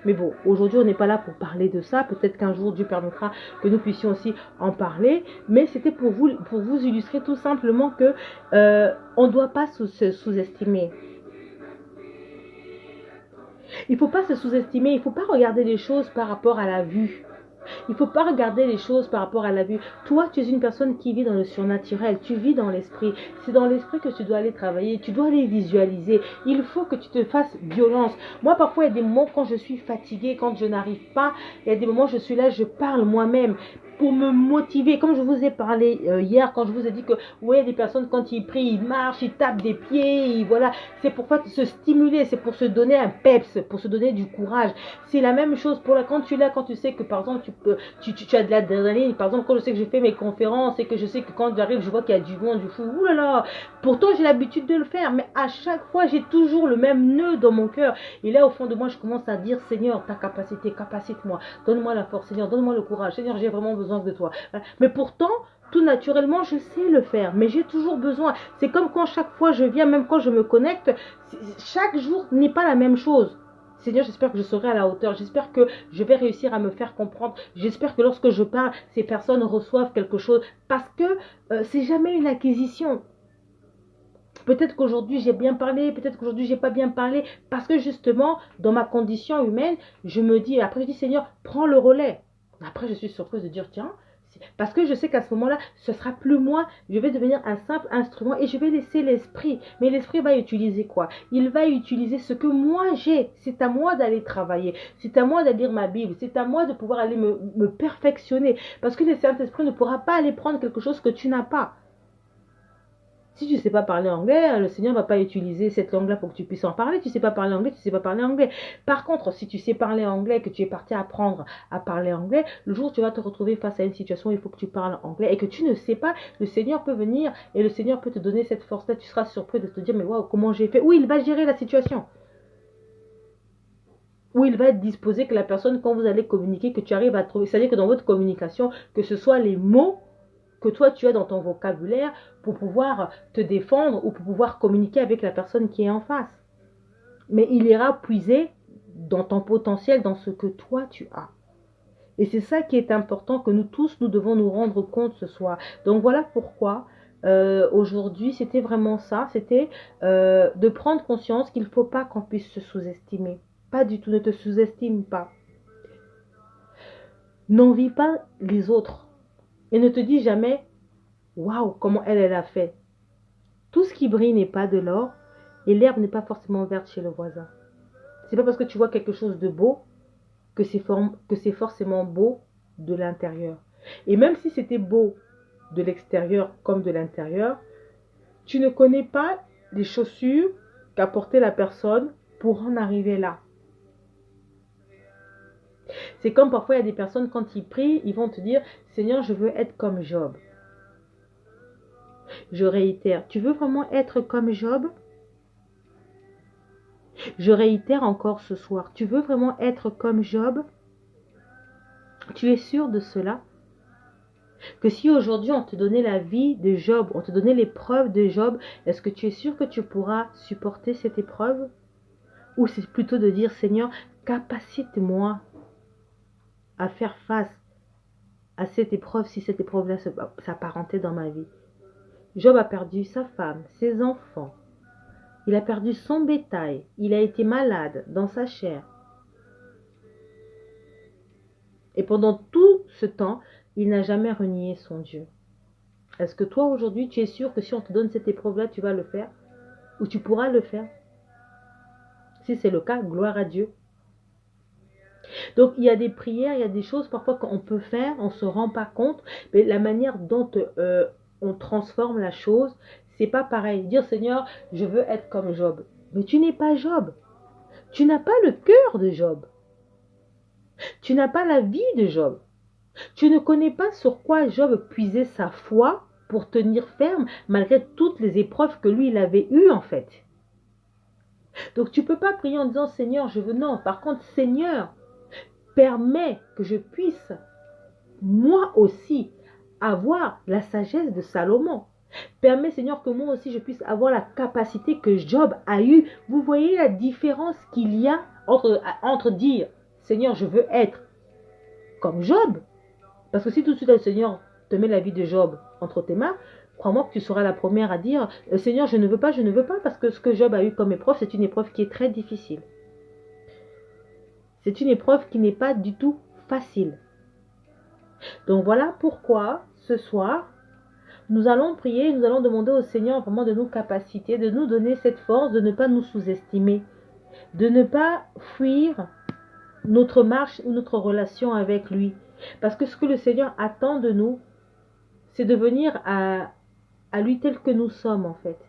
Mais bon, aujourd'hui, on n'est pas là pour parler de ça. Peut-être qu'un jour, Dieu permettra que nous puissions aussi en parler. Mais c'était pour vous illustrer tout simplement que on ne doit pas se sous-estimer. Il ne faut pas se sous-estimer. Il ne faut pas regarder les choses par rapport à la vue. Il ne faut pas regarder les choses par rapport à la vue. Toi, tu es une personne qui vit dans le surnaturel. Tu vis dans l'esprit. C'est dans l'esprit que tu dois aller travailler. Tu dois aller visualiser. Il faut que tu te fasses violence. Moi, parfois, il y a des moments quand je suis fatiguée, quand je n'arrive pas. Il y a des moments où je suis là, je parle moi-même pour me motiver. Comme je vous ai parlé hier, quand je vous ai dit que, oui, il y a des personnes, quand ils prient, ils marchent, ils tapent des pieds. Voilà. C'est pour se stimuler. C'est pour se donner un peps, pour se donner du courage. C'est la même chose pour quand tu es là, quand tu sais que, par exemple, tu as de l'adrénaline. Par exemple, quand je sais que je fais mes conférences et que je sais que quand j'arrive, je vois qu'il y a du monde, du fou. Ouh là là. Pourtant, j'ai l'habitude de le faire. Mais à chaque fois, j'ai toujours le même nœud dans mon cœur. Et là, au fond de moi, je commence à dire, Seigneur, ta capacité, capacite-moi. Donne-moi la force, Seigneur, donne-moi le courage. Seigneur, j'ai vraiment besoin de toi. Mais pourtant, tout naturellement, je sais le faire. Mais j'ai toujours besoin. C'est comme quand chaque fois je viens, même quand je me connecte, chaque jour n'est pas la même chose. Seigneur, j'espère que je serai à la hauteur. J'espère que je vais réussir à me faire comprendre. J'espère que lorsque je parle, ces personnes reçoivent quelque chose. Parce que c'est jamais une acquisition. Peut-être qu'aujourd'hui j'ai bien parlé, peut-être qu'aujourd'hui j'ai pas bien parlé. Parce que justement, dans ma condition humaine, je me dis, après je dis, Seigneur, prends le relais. Après, je suis surprise de dire, tiens, parce que je sais qu'à ce moment-là, ce sera plus moi, je vais devenir un simple instrument et je vais laisser l'esprit. Mais l'esprit va utiliser quoi? Il va utiliser ce que moi j'ai. C'est à moi d'aller travailler. C'est à moi d'aller lire ma Bible. C'est à moi de pouvoir aller me perfectionner. Parce que le Saint-Esprit ne pourra pas aller prendre quelque chose que tu n'as pas. Si tu ne sais pas parler anglais, le Seigneur ne va pas utiliser cette langue-là pour que tu puisses en parler. Tu ne sais pas parler anglais, tu ne sais pas parler anglais. Par contre, si tu sais parler anglais, que tu es parti apprendre à parler anglais, le jour où tu vas te retrouver face à une situation où il faut que tu parles anglais et que tu ne sais pas, le Seigneur peut venir et le Seigneur peut te donner cette force-là. Tu seras surpris de te dire, mais waouh, comment j'ai fait? Oui, il va gérer la situation. Où il va être disposé que la personne, quand vous allez communiquer, que tu arrives à trouver. C'est-à-dire que dans votre communication, que ce soit les mots que toi tu as dans ton vocabulaire pour pouvoir te défendre ou pour pouvoir communiquer avec la personne qui est en face. Mais il ira puiser dans ton potentiel, dans ce que toi tu as. Et c'est ça qui est important que nous tous, nous devons nous rendre compte ce soir. Donc voilà pourquoi aujourd'hui c'était vraiment ça, c'était de prendre conscience qu'il ne faut pas qu'on puisse se sous-estimer. Pas du tout, ne te sous-estime pas. N'envie pas les autres. Et ne te dis jamais, waouh, comment elle a fait. Tout ce qui brille n'est pas de l'or et l'herbe n'est pas forcément verte chez le voisin. C'est pas parce que tu vois quelque chose de beau que c'est forcément beau de l'intérieur. Et même si c'était beau de l'extérieur comme de l'intérieur, tu ne connais pas les chaussures qu'a porté la personne pour en arriver là. C'est comme parfois il y a des personnes quand ils prient, ils vont te dire, Seigneur, je veux être comme Job. Je réitère, tu veux vraiment être comme Job? Je réitère encore ce soir, tu veux vraiment être comme Job? Tu es sûr de cela? Que si aujourd'hui on te donnait la vie de Job, on te donnait l'épreuve de Job, est-ce que tu es sûr que tu pourras supporter cette épreuve? Ou c'est plutôt de dire, Seigneur, capacite-moi à faire face à cette épreuve si cette épreuve-là s'apparentait dans ma vie. Job a perdu sa femme, ses enfants. Il a perdu son bétail. Il a été malade dans sa chair. Et pendant tout ce temps, il n'a jamais renié son Dieu. Est-ce que toi, aujourd'hui, tu es sûr que si on te donne cette épreuve-là, tu vas le faire? Ou tu pourras le faire? Si c'est le cas, gloire à Dieu. Donc, il y a des prières, il y a des choses parfois qu'on peut faire, on ne se rend pas compte, mais la manière dont on transforme la chose, c'est pas pareil. Dire, Seigneur, je veux être comme Job. Mais tu n'es pas Job. Tu n'as pas le cœur de Job. Tu n'as pas la vie de Job. Tu ne connais pas sur quoi Job puisait sa foi pour tenir ferme malgré toutes les épreuves que lui, il avait eues en fait. Donc tu ne peux pas prier en disant Seigneur, je veux. Non, par contre, Seigneur, permets que je puisse, moi aussi, avoir la sagesse de Salomon. Permets, Seigneur, que moi aussi, je puisse avoir la capacité que Job a eue. Vous voyez la différence qu'il y a entre dire, Seigneur, je veux être comme Job. Parce que si tout de suite le Seigneur te met la vie de Job entre tes mains, crois-moi que tu seras la première à dire, Seigneur, je ne veux pas, parce que ce que Job a eu comme épreuve, c'est une épreuve qui est très difficile. C'est une épreuve qui n'est pas du tout facile. Donc voilà pourquoi, ce soir, nous allons prier, nous allons demander au Seigneur vraiment de nous capaciter, de nous donner cette force, de ne pas nous sous-estimer, de ne pas fuir notre marche ou notre relation avec lui. Parce que ce que le Seigneur attend de nous, c'est de venir à lui tel que nous sommes en fait.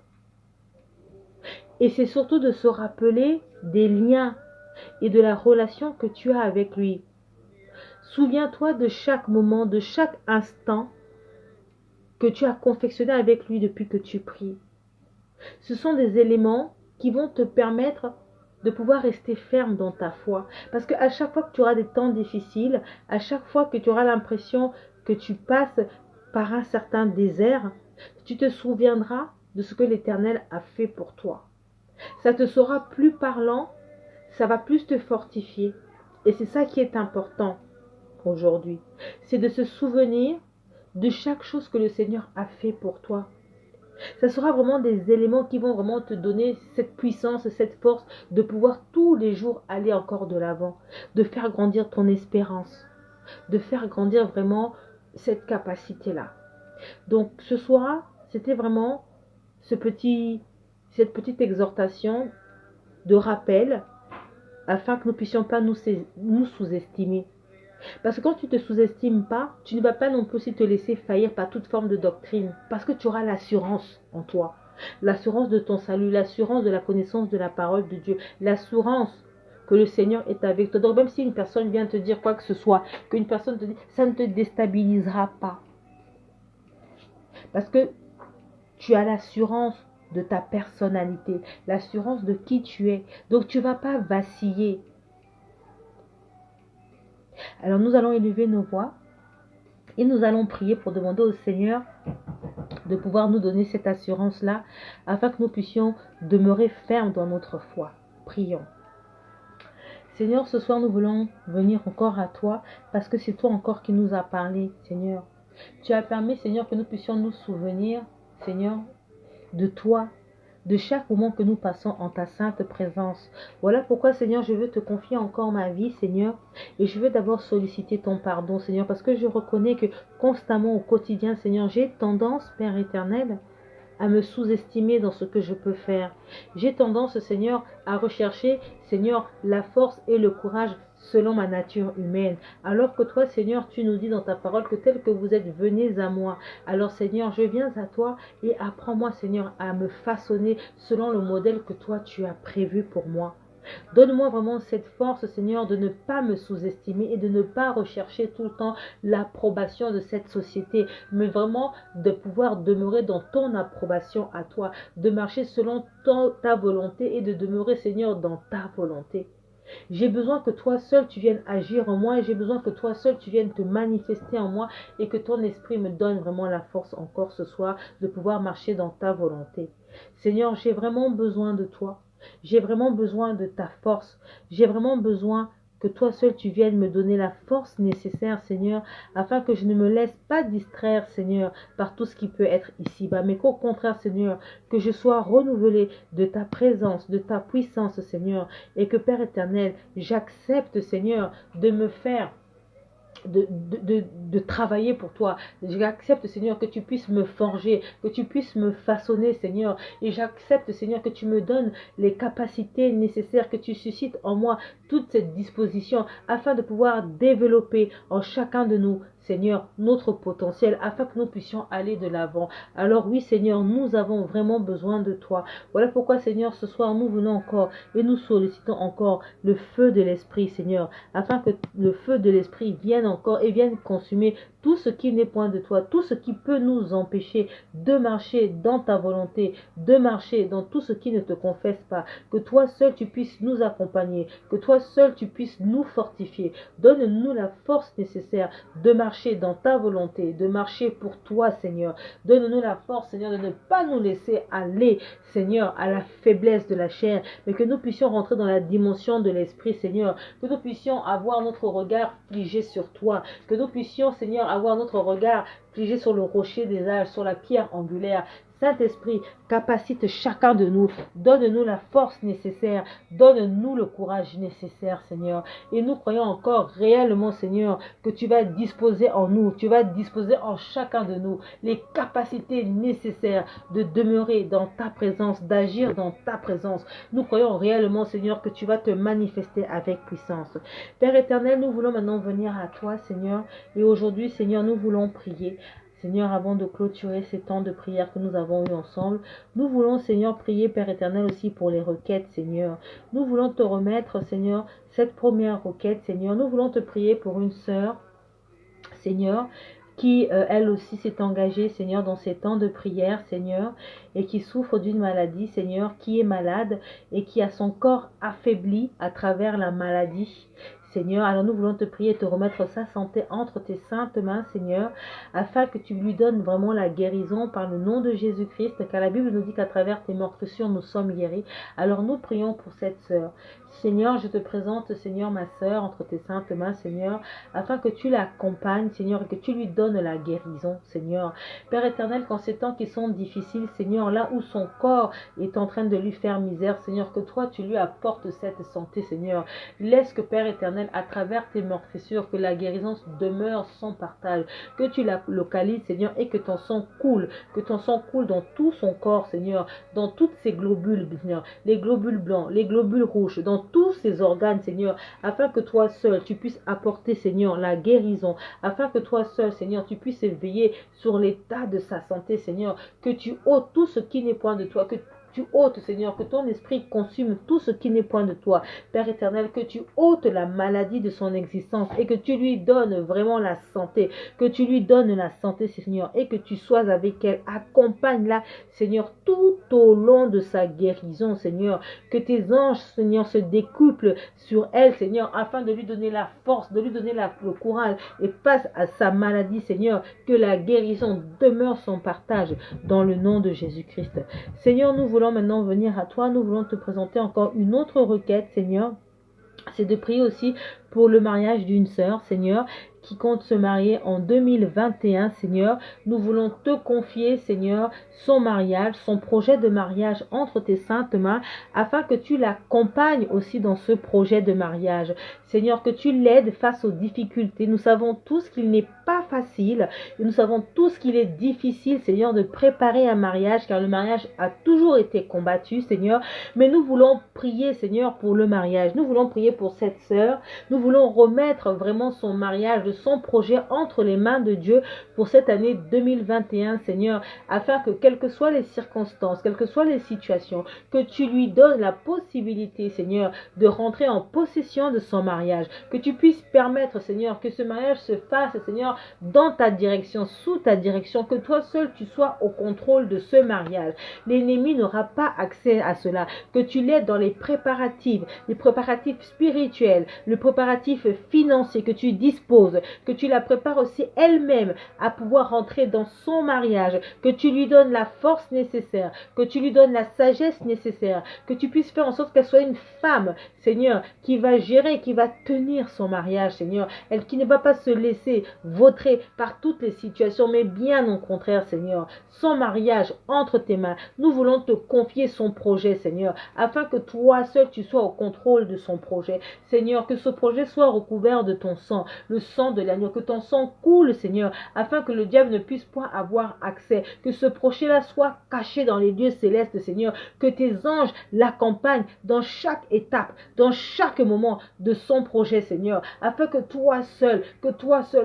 Et c'est surtout de se rappeler des liens et de la relation que tu as avec lui. Souviens-toi de chaque moment, de chaque instant que tu as confectionné avec lui depuis que tu pries. Ce sont des éléments qui vont te permettre de pouvoir rester ferme dans ta foi. Parce qu'à chaque fois que tu auras des temps difficiles, à chaque fois que tu auras l'impression que tu passes par un certain désert, tu te souviendras de ce que l'Éternel a fait pour toi. Ça te sera plus parlant, ça va plus te fortifier. Et c'est ça qui est important aujourd'hui. C'est de se souvenir de chaque chose que le Seigneur a fait pour toi. Ça sera vraiment des éléments qui vont vraiment te donner cette puissance, cette force de pouvoir tous les jours aller encore de l'avant, de faire grandir ton espérance, de faire grandir vraiment cette capacité-là. Donc ce soir, c'était vraiment cette petite exhortation de rappel afin que nous ne puissions pas nous sous-estimer. Parce que quand tu ne te sous-estimes pas, tu ne vas pas non plus aussi te laisser faillir par toute forme de doctrine. Parce que tu auras l'assurance en toi. L'assurance de ton salut, l'assurance de la connaissance de la parole de Dieu. L'assurance que le Seigneur est avec toi. Donc même si une personne vient te dire quoi que ce soit, qu'une personne te dit, ça ne te déstabilisera pas. Parce que tu as l'assurance de ta personnalité, l'assurance de qui tu es. Donc tu ne vas pas vaciller. Alors nous allons élever nos voix et nous allons prier pour demander au Seigneur de pouvoir nous donner cette assurance-là afin que nous puissions demeurer fermes dans notre foi. Prions. Seigneur, ce soir nous voulons venir encore à toi parce que c'est toi encore qui nous as parlé, Seigneur. Tu as permis, Seigneur, que nous puissions nous souvenir, Seigneur, de toi, de chaque moment que nous passons en ta sainte présence. Voilà pourquoi, Seigneur, je veux te confier encore ma vie, Seigneur, et je veux d'abord solliciter ton pardon, Seigneur, parce que je reconnais que constamment au quotidien, Seigneur, j'ai tendance, Père éternel, à me sous-estimer dans ce que je peux faire. J'ai tendance, Seigneur, à rechercher, Seigneur, la force et le courage selon ma nature humaine. Alors que toi, Seigneur, tu nous dis dans ta parole que tel que vous êtes, venez à moi. Alors, Seigneur, je viens à toi et apprends-moi, Seigneur, à me façonner selon le modèle que toi, tu as prévu pour moi. Donne-moi vraiment cette force, Seigneur, de ne pas me sous-estimer et de ne pas rechercher tout le temps l'approbation de cette société, mais vraiment de pouvoir demeurer dans ton approbation à toi, de marcher selon ta volonté et de demeurer, Seigneur, dans ta volonté. J'ai besoin que toi seul tu viennes agir en moi et j'ai besoin que toi seul tu viennes te manifester en moi et que ton esprit me donne vraiment la force encore ce soir de pouvoir marcher dans ta volonté. Seigneur, j'ai vraiment besoin de toi. J'ai vraiment besoin de ta force. J'ai vraiment besoin que toi seul tu viennes me donner la force nécessaire, Seigneur, afin que je ne me laisse pas distraire, Seigneur, par tout ce qui peut être ici-bas, mais qu'au contraire, Seigneur, que je sois renouvelé de ta présence, de ta puissance, Seigneur, et que, Père éternel, j'accepte, Seigneur, de me faire de travailler pour toi. J'accepte, Seigneur, que tu puisses me forger, que tu puisses me façonner, Seigneur. Et j'accepte, Seigneur, que tu me donnes les capacités nécessaires, que tu suscites en moi toute cette disposition afin de pouvoir développer en chacun de nous, Seigneur, notre potentiel, afin que nous puissions aller de l'avant. Alors oui, Seigneur, nous avons vraiment besoin de toi. Voilà pourquoi, Seigneur, ce soir, nous venons encore et nous sollicitons encore le feu de l'Esprit, Seigneur, afin que le feu de l'Esprit vienne encore et vienne consumer tout ce qui n'est point de toi, tout ce qui peut nous empêcher de marcher dans ta volonté, de marcher dans tout ce qui ne te confesse pas. Que toi seul tu puisses nous accompagner, que toi seul tu puisses nous fortifier. Donne-nous la force nécessaire de marcher dans ta volonté, de marcher pour toi, Seigneur. Donne-nous la force, Seigneur, de ne pas nous laisser aller, Seigneur, à la faiblesse de la chair, mais que nous puissions rentrer dans la dimension de l'Esprit, Seigneur, que nous puissions avoir notre regard figé sur toi, que nous puissions, Seigneur, avoir notre regard figé sur le rocher des âges, sur la pierre angulaire. Saint-Esprit, capacite chacun de nous, donne-nous la force nécessaire, donne-nous le courage nécessaire, Seigneur. Et nous croyons encore réellement, Seigneur, que tu vas disposer en nous, tu vas disposer en chacun de nous les capacités nécessaires de demeurer dans ta présence, d'agir dans ta présence. Nous croyons réellement, Seigneur, que tu vas te manifester avec puissance. Père éternel, nous voulons maintenant venir à toi, Seigneur, et aujourd'hui, Seigneur, nous voulons prier. Seigneur, avant de clôturer ces temps de prière que nous avons eu ensemble, nous voulons, Seigneur, prier, Père éternel, aussi pour les requêtes, Seigneur. Nous voulons te remettre, Seigneur, cette première requête, Seigneur. Nous voulons te prier pour une sœur, Seigneur, qui, elle aussi, s'est engagée, Seigneur, dans ces temps de prière, Seigneur, et qui souffre d'une maladie, Seigneur, qui est malade et qui a son corps affaibli à travers la maladie. Seigneur, alors nous voulons te prier et te remettre sa santé entre tes saintes mains, Seigneur, afin que tu lui donnes vraiment la guérison par le nom de Jésus-Christ, car la Bible nous dit qu'à travers tes meurtrissures, nous sommes guéris. Alors nous prions pour cette sœur. Seigneur, je te présente, Seigneur, ma sœur, entre tes saintes mains, Seigneur, afin que tu l'accompagnes, Seigneur, et que tu lui donnes la guérison, Seigneur. Père éternel, qu'en ces temps qui sont difficiles, Seigneur, là où son corps est en train de lui faire misère, Seigneur, que toi, tu lui apportes cette santé, Seigneur. Laisse que, Père éternel, à travers tes meurtrissures, que la guérison demeure sans partage, que tu la localises, Seigneur, et que ton sang coule, dans tout son corps, Seigneur, dans toutes ses globules, Seigneur, les globules blancs, les globules rouges, dans tous ses organes, Seigneur, afin que toi seul, tu puisses apporter, Seigneur, la guérison, afin que toi seul, Seigneur, tu puisses veiller sur l'état de sa santé, Seigneur, que tu ôtes tout ce qui n'est point de toi, que tu ôtes, Seigneur, que ton esprit consume tout ce qui n'est point de toi. Père éternel, que tu ôtes la maladie de son existence et que tu lui donnes vraiment la santé. Que tu lui donnes la santé, Seigneur, et que tu sois avec elle. Accompagne-la, Seigneur, tout au long de sa guérison, Seigneur. Que tes anges, Seigneur, se décuplent sur elle, Seigneur, afin de lui donner la force, de lui donner le courage et face à sa maladie, Seigneur, que la guérison demeure son partage dans le nom de Jésus-Christ. Seigneur, nous voulons maintenant venir à toi, nous voulons te présenter encore une autre requête, Seigneur, c'est de prier aussi pour le mariage d'une sœur, Seigneur, qui compte se marier en 2021, Seigneur. Nous voulons te confier, Seigneur, son mariage, son projet de mariage entre tes saintes mains, afin que tu l'accompagnes aussi dans ce projet de mariage. Seigneur, que tu l'aides face aux difficultés. Nous savons tous qu'il n'est pas facile, et nous savons tous qu'il est difficile, Seigneur, de préparer un mariage, car le mariage a toujours été combattu, Seigneur. Mais nous voulons prier, Seigneur, pour le mariage. Nous voulons prier pour cette sœur. Nous voulons remettre vraiment son mariage, son projet entre les mains de Dieu pour cette année 2021, Seigneur, afin que quelles que soient les circonstances, quelles que soient les situations, que tu lui donnes la possibilité, Seigneur, de rentrer en possession de son mariage, que tu puisses permettre, Seigneur, que ce mariage se fasse, Seigneur, dans ta direction, sous ta direction, que toi seul tu sois au contrôle de ce mariage. L'ennemi n'aura pas accès à cela, que tu l'aides dans les préparatifs spirituels, le préparatif financier, que tu disposes, que tu la prépares aussi elle-même à pouvoir rentrer dans son mariage, que tu lui donnes la force nécessaire, que tu lui donnes la sagesse nécessaire, que tu puisses faire en sorte qu'elle soit une femme, Seigneur, qui va gérer, qui va tenir son mariage, Seigneur, elle qui ne va pas se laisser vautrer par toutes les situations, mais bien au contraire, Seigneur, son mariage entre tes mains. Nous voulons te confier son projet, Seigneur, afin que toi seul tu sois au contrôle de son projet, Seigneur, que ce projet projet soit recouvert de ton sang, le sang de l'agneau, que ton sang coule, Seigneur, afin que le diable ne puisse point avoir accès, que ce projet-là soit caché dans les lieux célestes, Seigneur, que tes anges l'accompagnent dans chaque étape, dans chaque moment de son projet, Seigneur, afin que toi seul,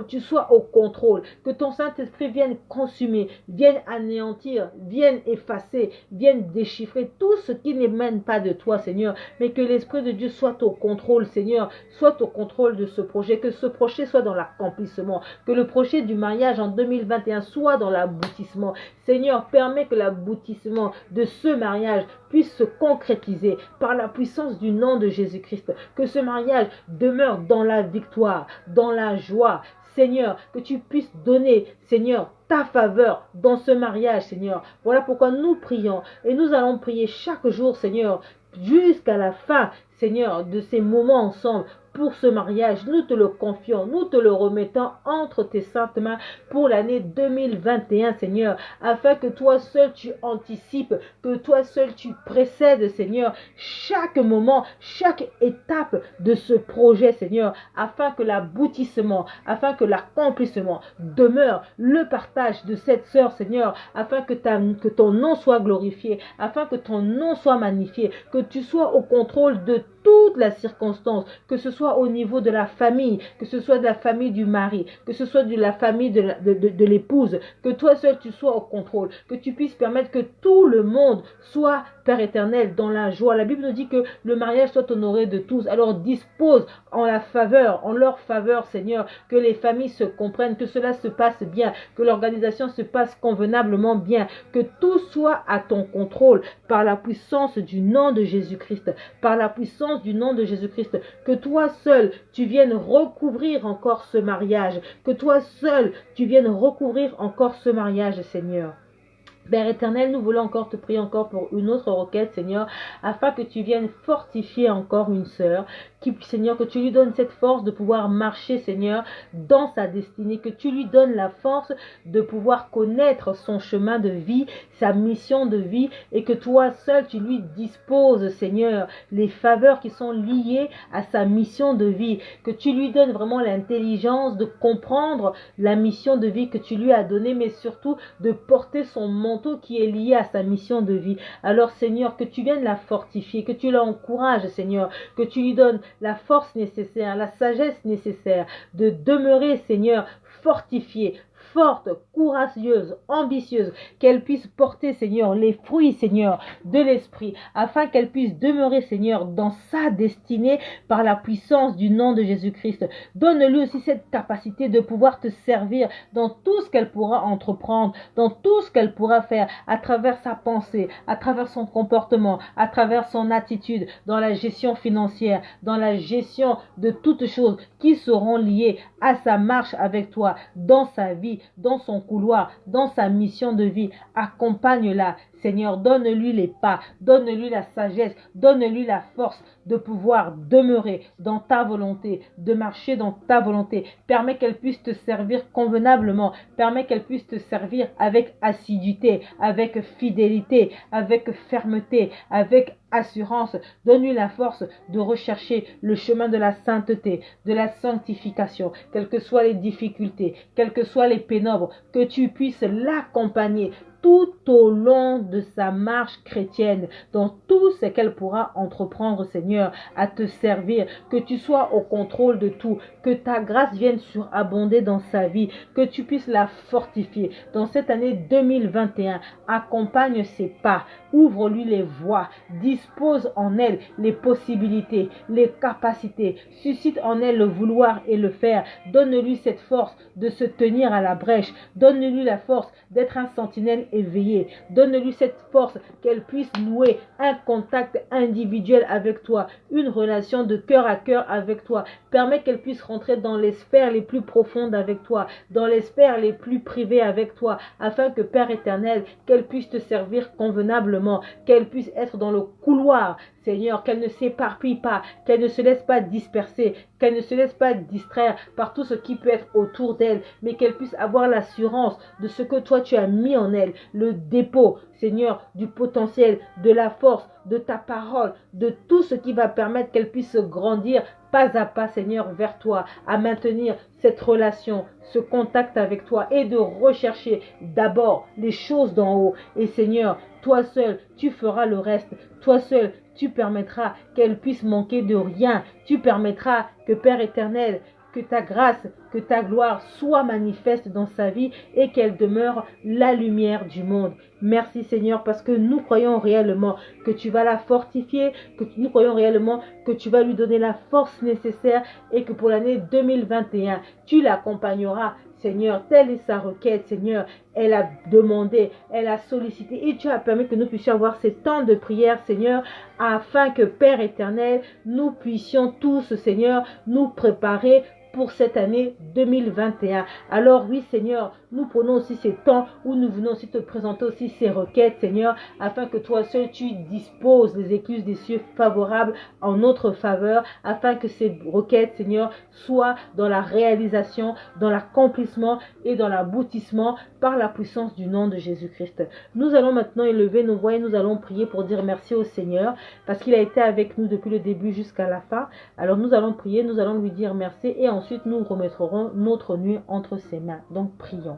tu sois au contrôle, que ton Saint-Esprit vienne consumer, vienne anéantir, vienne effacer, vienne déchiffrer tout ce qui n'émane pas de toi, Seigneur, mais que l'Esprit de Dieu soit au contrôle, Seigneur, soit au contrôle de ce projet, que ce projet soit dans l'accomplissement, que le projet du mariage en 2021 soit dans l'aboutissement. Seigneur, permets que l'aboutissement de ce mariage puisse se concrétiser par la puissance du nom de Jésus-Christ, que ce mariage demeure dans la victoire, dans la joie. Seigneur, que tu puisses donner, Seigneur, ta faveur dans ce mariage, Seigneur. Voilà pourquoi nous prions et nous allons prier chaque jour, Seigneur, jusqu'à la fin, Seigneur, de ces moments ensemble pour ce mariage. Nous te le confions, nous te le remettons entre tes saintes mains pour l'année 2021, Seigneur, afin que toi seul tu anticipes, que toi seul tu précèdes, Seigneur, chaque moment, chaque étape de ce projet, Seigneur, afin que l'aboutissement, afin que l'accomplissement demeure, le partage de cette sœur, Seigneur, afin que ton nom soit glorifié, afin que ton nom soit magnifié, que tu sois au contrôle de toute la circonstance, que ce soit au niveau de la famille, que ce soit de la famille du mari, que ce soit de la famille de l'épouse, que toi seul tu sois au contrôle, que tu puisses permettre que tout le monde soit, Père éternel, dans la joie. La Bible nous dit que le mariage soit honoré de tous. Alors dispose en leur faveur, Seigneur, que les familles se comprennent, que cela se passe bien, que l'organisation se passe convenablement bien, que tout soit à ton contrôle par la puissance du nom de Jésus-Christ, par la puissance du nom de Jésus-Christ, que toi seul tu viennes recouvrir encore ce mariage, que toi seul tu viennes recouvrir encore ce mariage, Seigneur. Père éternel, nous voulons encore te prier encore pour une autre requête, Seigneur, afin que tu viennes fortifier encore une sœur, Seigneur, que tu lui donnes cette force de pouvoir marcher, Seigneur, dans sa destinée, que tu lui donnes la force de pouvoir connaître son chemin de vie, sa mission de vie, et que toi seul, tu lui disposes, Seigneur, les faveurs qui sont liées à sa mission de vie, que tu lui donnes vraiment l'intelligence de comprendre la mission de vie que tu lui as donnée, mais surtout de porter son manteau qui est lié à sa mission de vie. Alors, Seigneur, que tu viennes la fortifier, que tu l'encourages, Seigneur, que tu lui donnes la force nécessaire, la sagesse nécessaire de demeurer, Seigneur, fortifiée, forte, courageuse, ambitieuse, qu'elle puisse porter, Seigneur, les fruits, Seigneur, de l'Esprit, afin qu'elle puisse demeurer, Seigneur, dans sa destinée par la puissance du nom de Jésus-Christ. Donne-lui aussi cette capacité de pouvoir te servir dans tout ce qu'elle pourra entreprendre, dans tout ce qu'elle pourra faire, à travers sa pensée, à travers son comportement, à travers son attitude, dans la gestion financière, dans la gestion de toutes choses qui seront liées à sa marche avec toi, dans sa vie, dans son couloir, dans sa mission de vie. Accompagne-la, Seigneur, donne-lui les pas, donne-lui la sagesse, donne-lui la force de pouvoir demeurer dans ta volonté, de marcher dans ta volonté. Permets qu'elle puisse te servir convenablement, permets qu'elle puisse te servir avec assiduité, avec fidélité, avec fermeté, avec assurance. Donne-lui la force de rechercher le chemin de la sainteté, de la sanctification, quelles que soient les difficultés, quelles que soient les pénombres, que tu puisses l'accompagner tout au long de sa marche chrétienne, dans tout ce qu'elle pourra entreprendre, Seigneur, à te servir, que tu sois au contrôle de tout, que ta grâce vienne surabonder dans sa vie, que tu puisses la fortifier. Dans cette année 2021, accompagne ses pas, ouvre-lui les voies, dispose en elle les possibilités, les capacités, suscite en elle le vouloir et le faire. Donne-lui cette force de se tenir à la brèche, donne-lui la force d'être un sentinelle éveillé. Donne-lui cette force qu'elle puisse nouer un contact individuel avec toi, une relation de cœur à cœur avec toi. Permets qu'elle puisse rentrer dans les sphères les plus profondes avec toi, dans les sphères les plus privées avec toi, afin que, Père éternel, qu'elle puisse te servir convenablement, qu'elle puisse être dans le couloir, Seigneur, qu'elle ne s'éparpille pas, qu'elle ne se laisse pas disperser, qu'elle ne se laisse pas distraire par tout ce qui peut être autour d'elle, mais qu'elle puisse avoir l'assurance de ce que toi tu as mis en elle, le dépôt, Seigneur, du potentiel, de la force, de ta parole, de tout ce qui va permettre qu'elle puisse grandir pas à pas, Seigneur, vers toi, à maintenir cette relation, ce contact avec toi et de rechercher d'abord les choses d'en haut. Et Seigneur, toi seul, tu feras le reste. Toi seul, tu permettras qu'elle puisse manquer de rien. Tu permettras que, Père éternel, que ta grâce, que ta gloire soit manifeste dans sa vie et qu'elle demeure la lumière du monde. Merci Seigneur parce que nous croyons réellement que tu vas la fortifier, que nous croyons réellement que tu vas lui donner la force nécessaire et que pour l'année 2021, tu l'accompagneras. Seigneur, telle est sa requête, Seigneur. Elle a demandé, elle a sollicité et tu as permis que nous puissions avoir ces temps de prière, Seigneur, afin que, Père éternel, nous puissions tous, Seigneur, nous préparer pour cette année 2021. Alors oui, Seigneur, nous prenons aussi ces temps où nous venons aussi te présenter aussi ces requêtes, Seigneur, afin que toi seul tu disposes les écluses des cieux favorables en notre faveur, afin que ces requêtes, Seigneur, soient dans la réalisation, dans l'accomplissement et dans l'aboutissement par la puissance du nom de Jésus-Christ. Nous allons maintenant élever nos voix et nous allons prier pour dire merci au Seigneur parce qu'il a été avec nous depuis le début jusqu'à la fin. Alors nous allons prier, nous allons lui dire merci et ensuite nous remettrons notre nuit entre ses mains. Donc prions.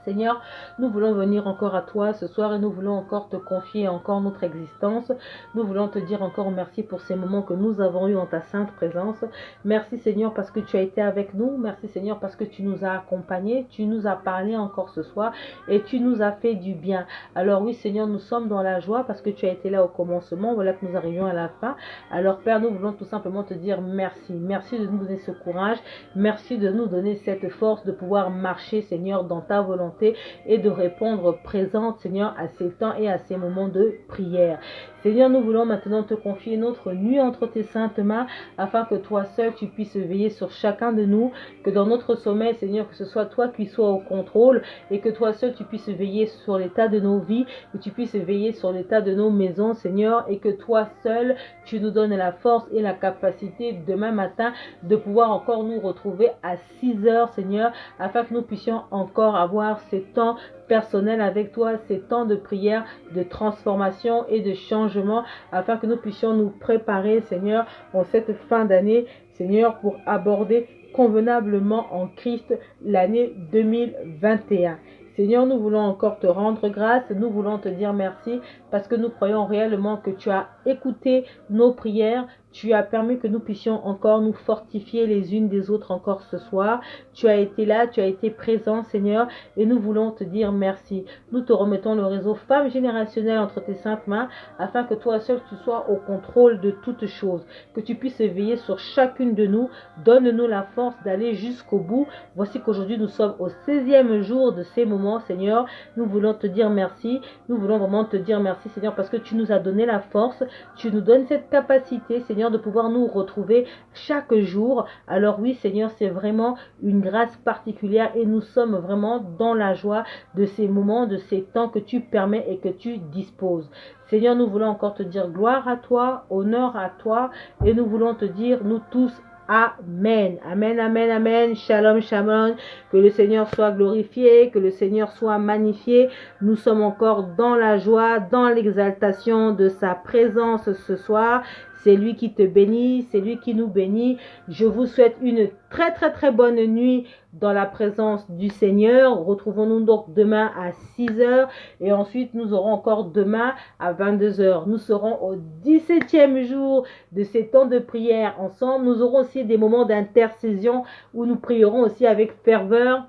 Seigneur, nous voulons venir encore à toi ce soir et nous voulons encore te confier encore notre existence. Nous voulons te dire encore merci pour ces moments que nous avons eus en ta sainte présence. Merci Seigneur parce que tu as été avec nous. Merci Seigneur parce que tu nous as accompagnés. Tu nous as parlé encore ce soir et tu nous as fait du bien. Alors oui Seigneur, nous sommes dans la joie parce que tu as été là au commencement. Voilà que nous arrivions à la fin. Alors Père, nous voulons tout simplement te dire merci. Merci de nous donner ce courage. Merci de nous donner cette force de pouvoir marcher Seigneur dans ta volonté et de répondre présente, Seigneur, à ces temps et à ces moments de prière. Seigneur, nous voulons maintenant te confier notre nuit entre tes saintes mains, afin que toi seul, tu puisses veiller sur chacun de nous, que dans notre sommeil, Seigneur, que ce soit toi qui sois au contrôle, et que toi seul, tu puisses veiller sur l'état de nos vies, que tu puisses veiller sur l'état de nos maisons, Seigneur, et que toi seul, tu nous donnes la force et la capacité demain matin de pouvoir encore nous retrouver à 6 heures, Seigneur, afin que nous puissions encore avoir ces temps personnels avec toi, ces temps de prière, de transformation et de changement, afin que nous puissions nous préparer, Seigneur, en cette fin d'année, Seigneur, pour aborder convenablement en Christ l'année 2021. Seigneur, nous voulons encore te rendre grâce, nous voulons te dire merci parce que nous croyons réellement que tu as écouté nos prières, tu as permis que nous puissions encore nous fortifier les unes des autres encore ce soir. Tu as été là, tu as été présent, Seigneur, et nous voulons te dire merci. Nous te remettons le réseau Femmes Générationnelles entre tes saintes mains, afin que toi seul tu sois au contrôle de toutes choses, que tu puisses veiller sur chacune de nous. Donne-nous la force d'aller jusqu'au bout. Voici qu'aujourd'hui nous sommes au 16e jour de ces moments, Seigneur. Nous voulons te dire merci. Nous voulons vraiment te dire merci, Seigneur, parce que tu nous as donné la force. Tu nous donnes cette capacité, Seigneur, de pouvoir nous retrouver chaque jour. Alors oui, Seigneur, c'est vraiment une grâce particulière et nous sommes vraiment dans la joie de ces moments, de ces temps que tu permets et que tu disposes. Seigneur, nous voulons encore te dire gloire à toi, honneur à toi et nous voulons te dire, nous tous, Amen. Amen, amen, amen. Shalom, shalom. Que le Seigneur soit glorifié, que le Seigneur soit magnifié. Nous sommes encore dans la joie, dans l'exaltation de sa présence ce soir. C'est lui qui te bénit, c'est lui qui nous bénit. Je vous souhaite une très très très bonne nuit dans la présence du Seigneur. Retrouvons-nous donc demain à 6 heures et ensuite nous aurons encore demain à 22 heures. Nous serons au 17e jour de ces temps de prière ensemble. Nous aurons aussi des moments d'intercession où nous prierons aussi avec ferveur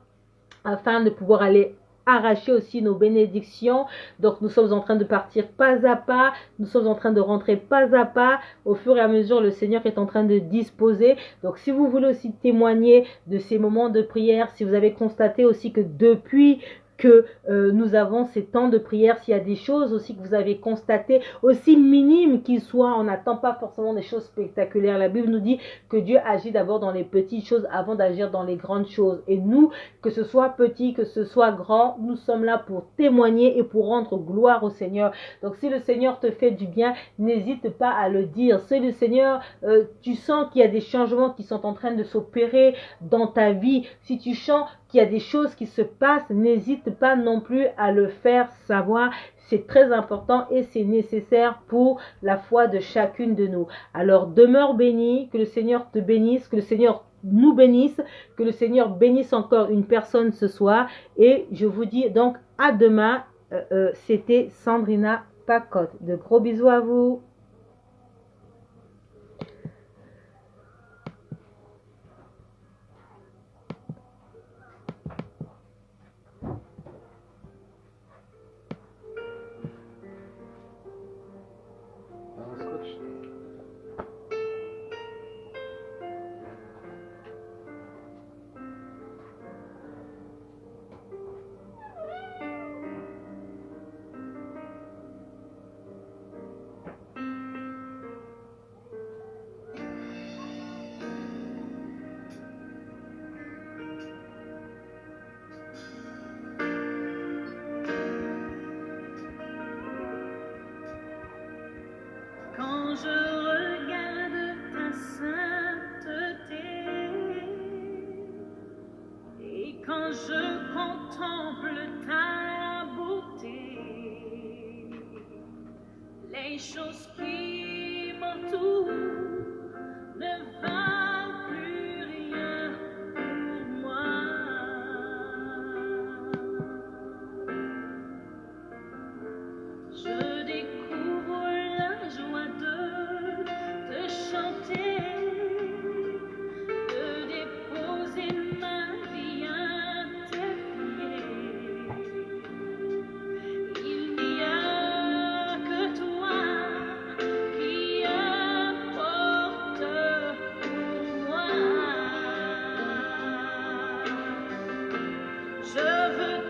afin de pouvoir aller arracher aussi nos bénédictions. Donc nous sommes en train de partir pas à pas, nous sommes en train de rentrer pas à pas, au fur et à mesure le Seigneur est en train de disposer. Donc si vous voulez aussi témoigner de ces moments de prière, si vous avez constaté aussi que depuis que nous avons ces temps de prière, s'il y a des choses aussi que vous avez constatées, aussi minimes qu'ils soient, on n'attend pas forcément des choses spectaculaires. La Bible nous dit que Dieu agit d'abord dans les petites choses avant d'agir dans les grandes choses. Et nous, que ce soit petit, que ce soit grand, nous sommes là pour témoigner et pour rendre gloire au Seigneur. Donc si le Seigneur te fait du bien, n'hésite pas à le dire. Si le Seigneur, tu sens qu'il y a des changements qui sont en train de s'opérer dans ta vie, si tu sens qu'il y a des choses qui se passent, n'hésite pas non plus à le faire savoir. C'est très important et c'est nécessaire pour la foi de chacune de nous. Alors demeure béni, que le Seigneur te bénisse, que le Seigneur nous bénisse, que le Seigneur bénisse encore une personne ce soir. Et je vous dis donc à demain. C'était Sandrina Pacotte. De gros bisous à vous. Quand je regarde ta sainteté et quand je contemple ta beauté, les choses qui m'entourent ne valent plus rien pour moi. Je découvre la joie de te chanter, de déposer ma vie à tes pieds. Il n'y a que toi qui importe pour moi. Je veux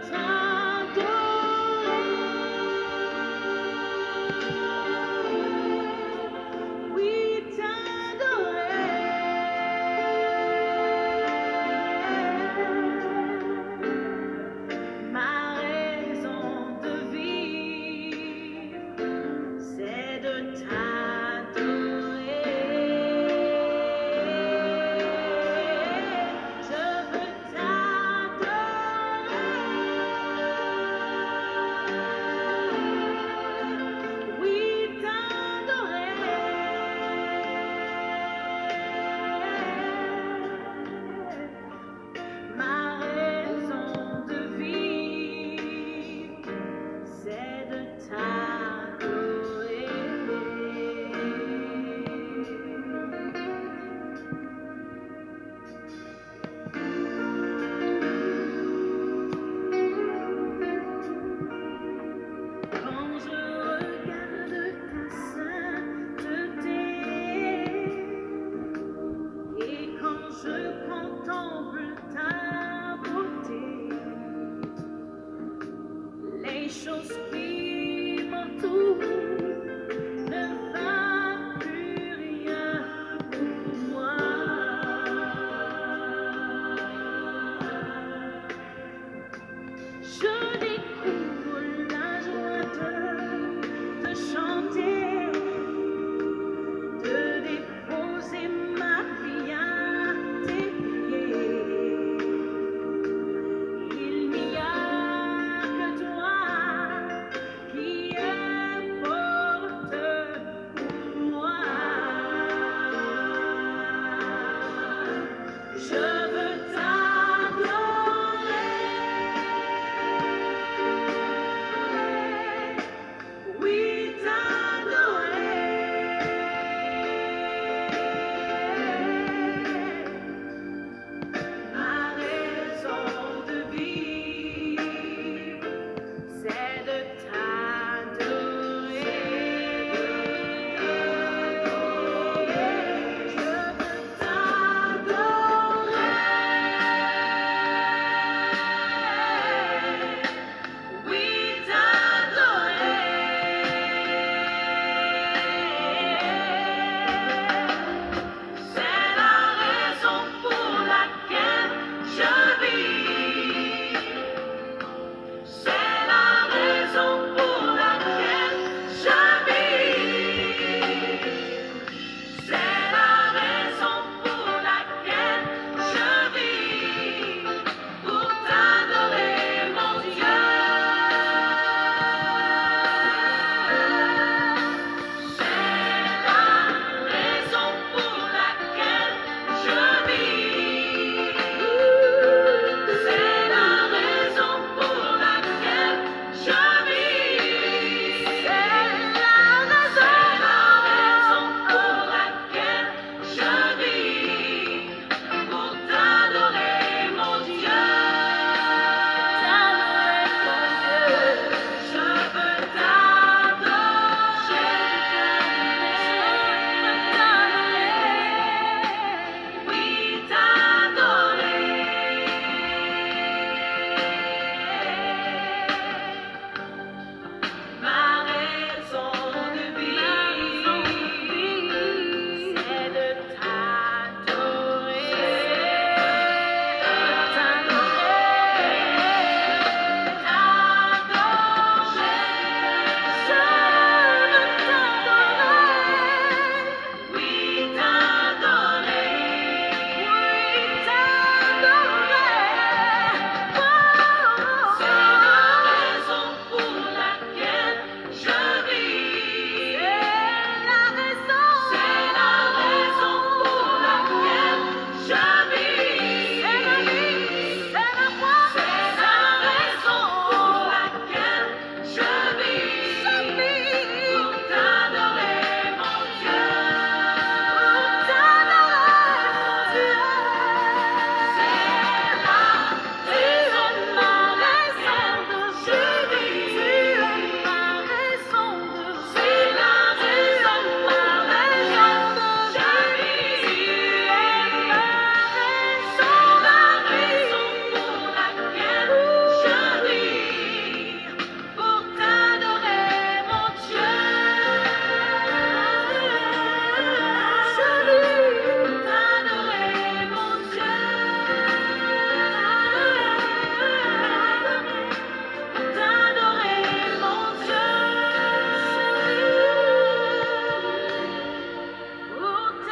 choses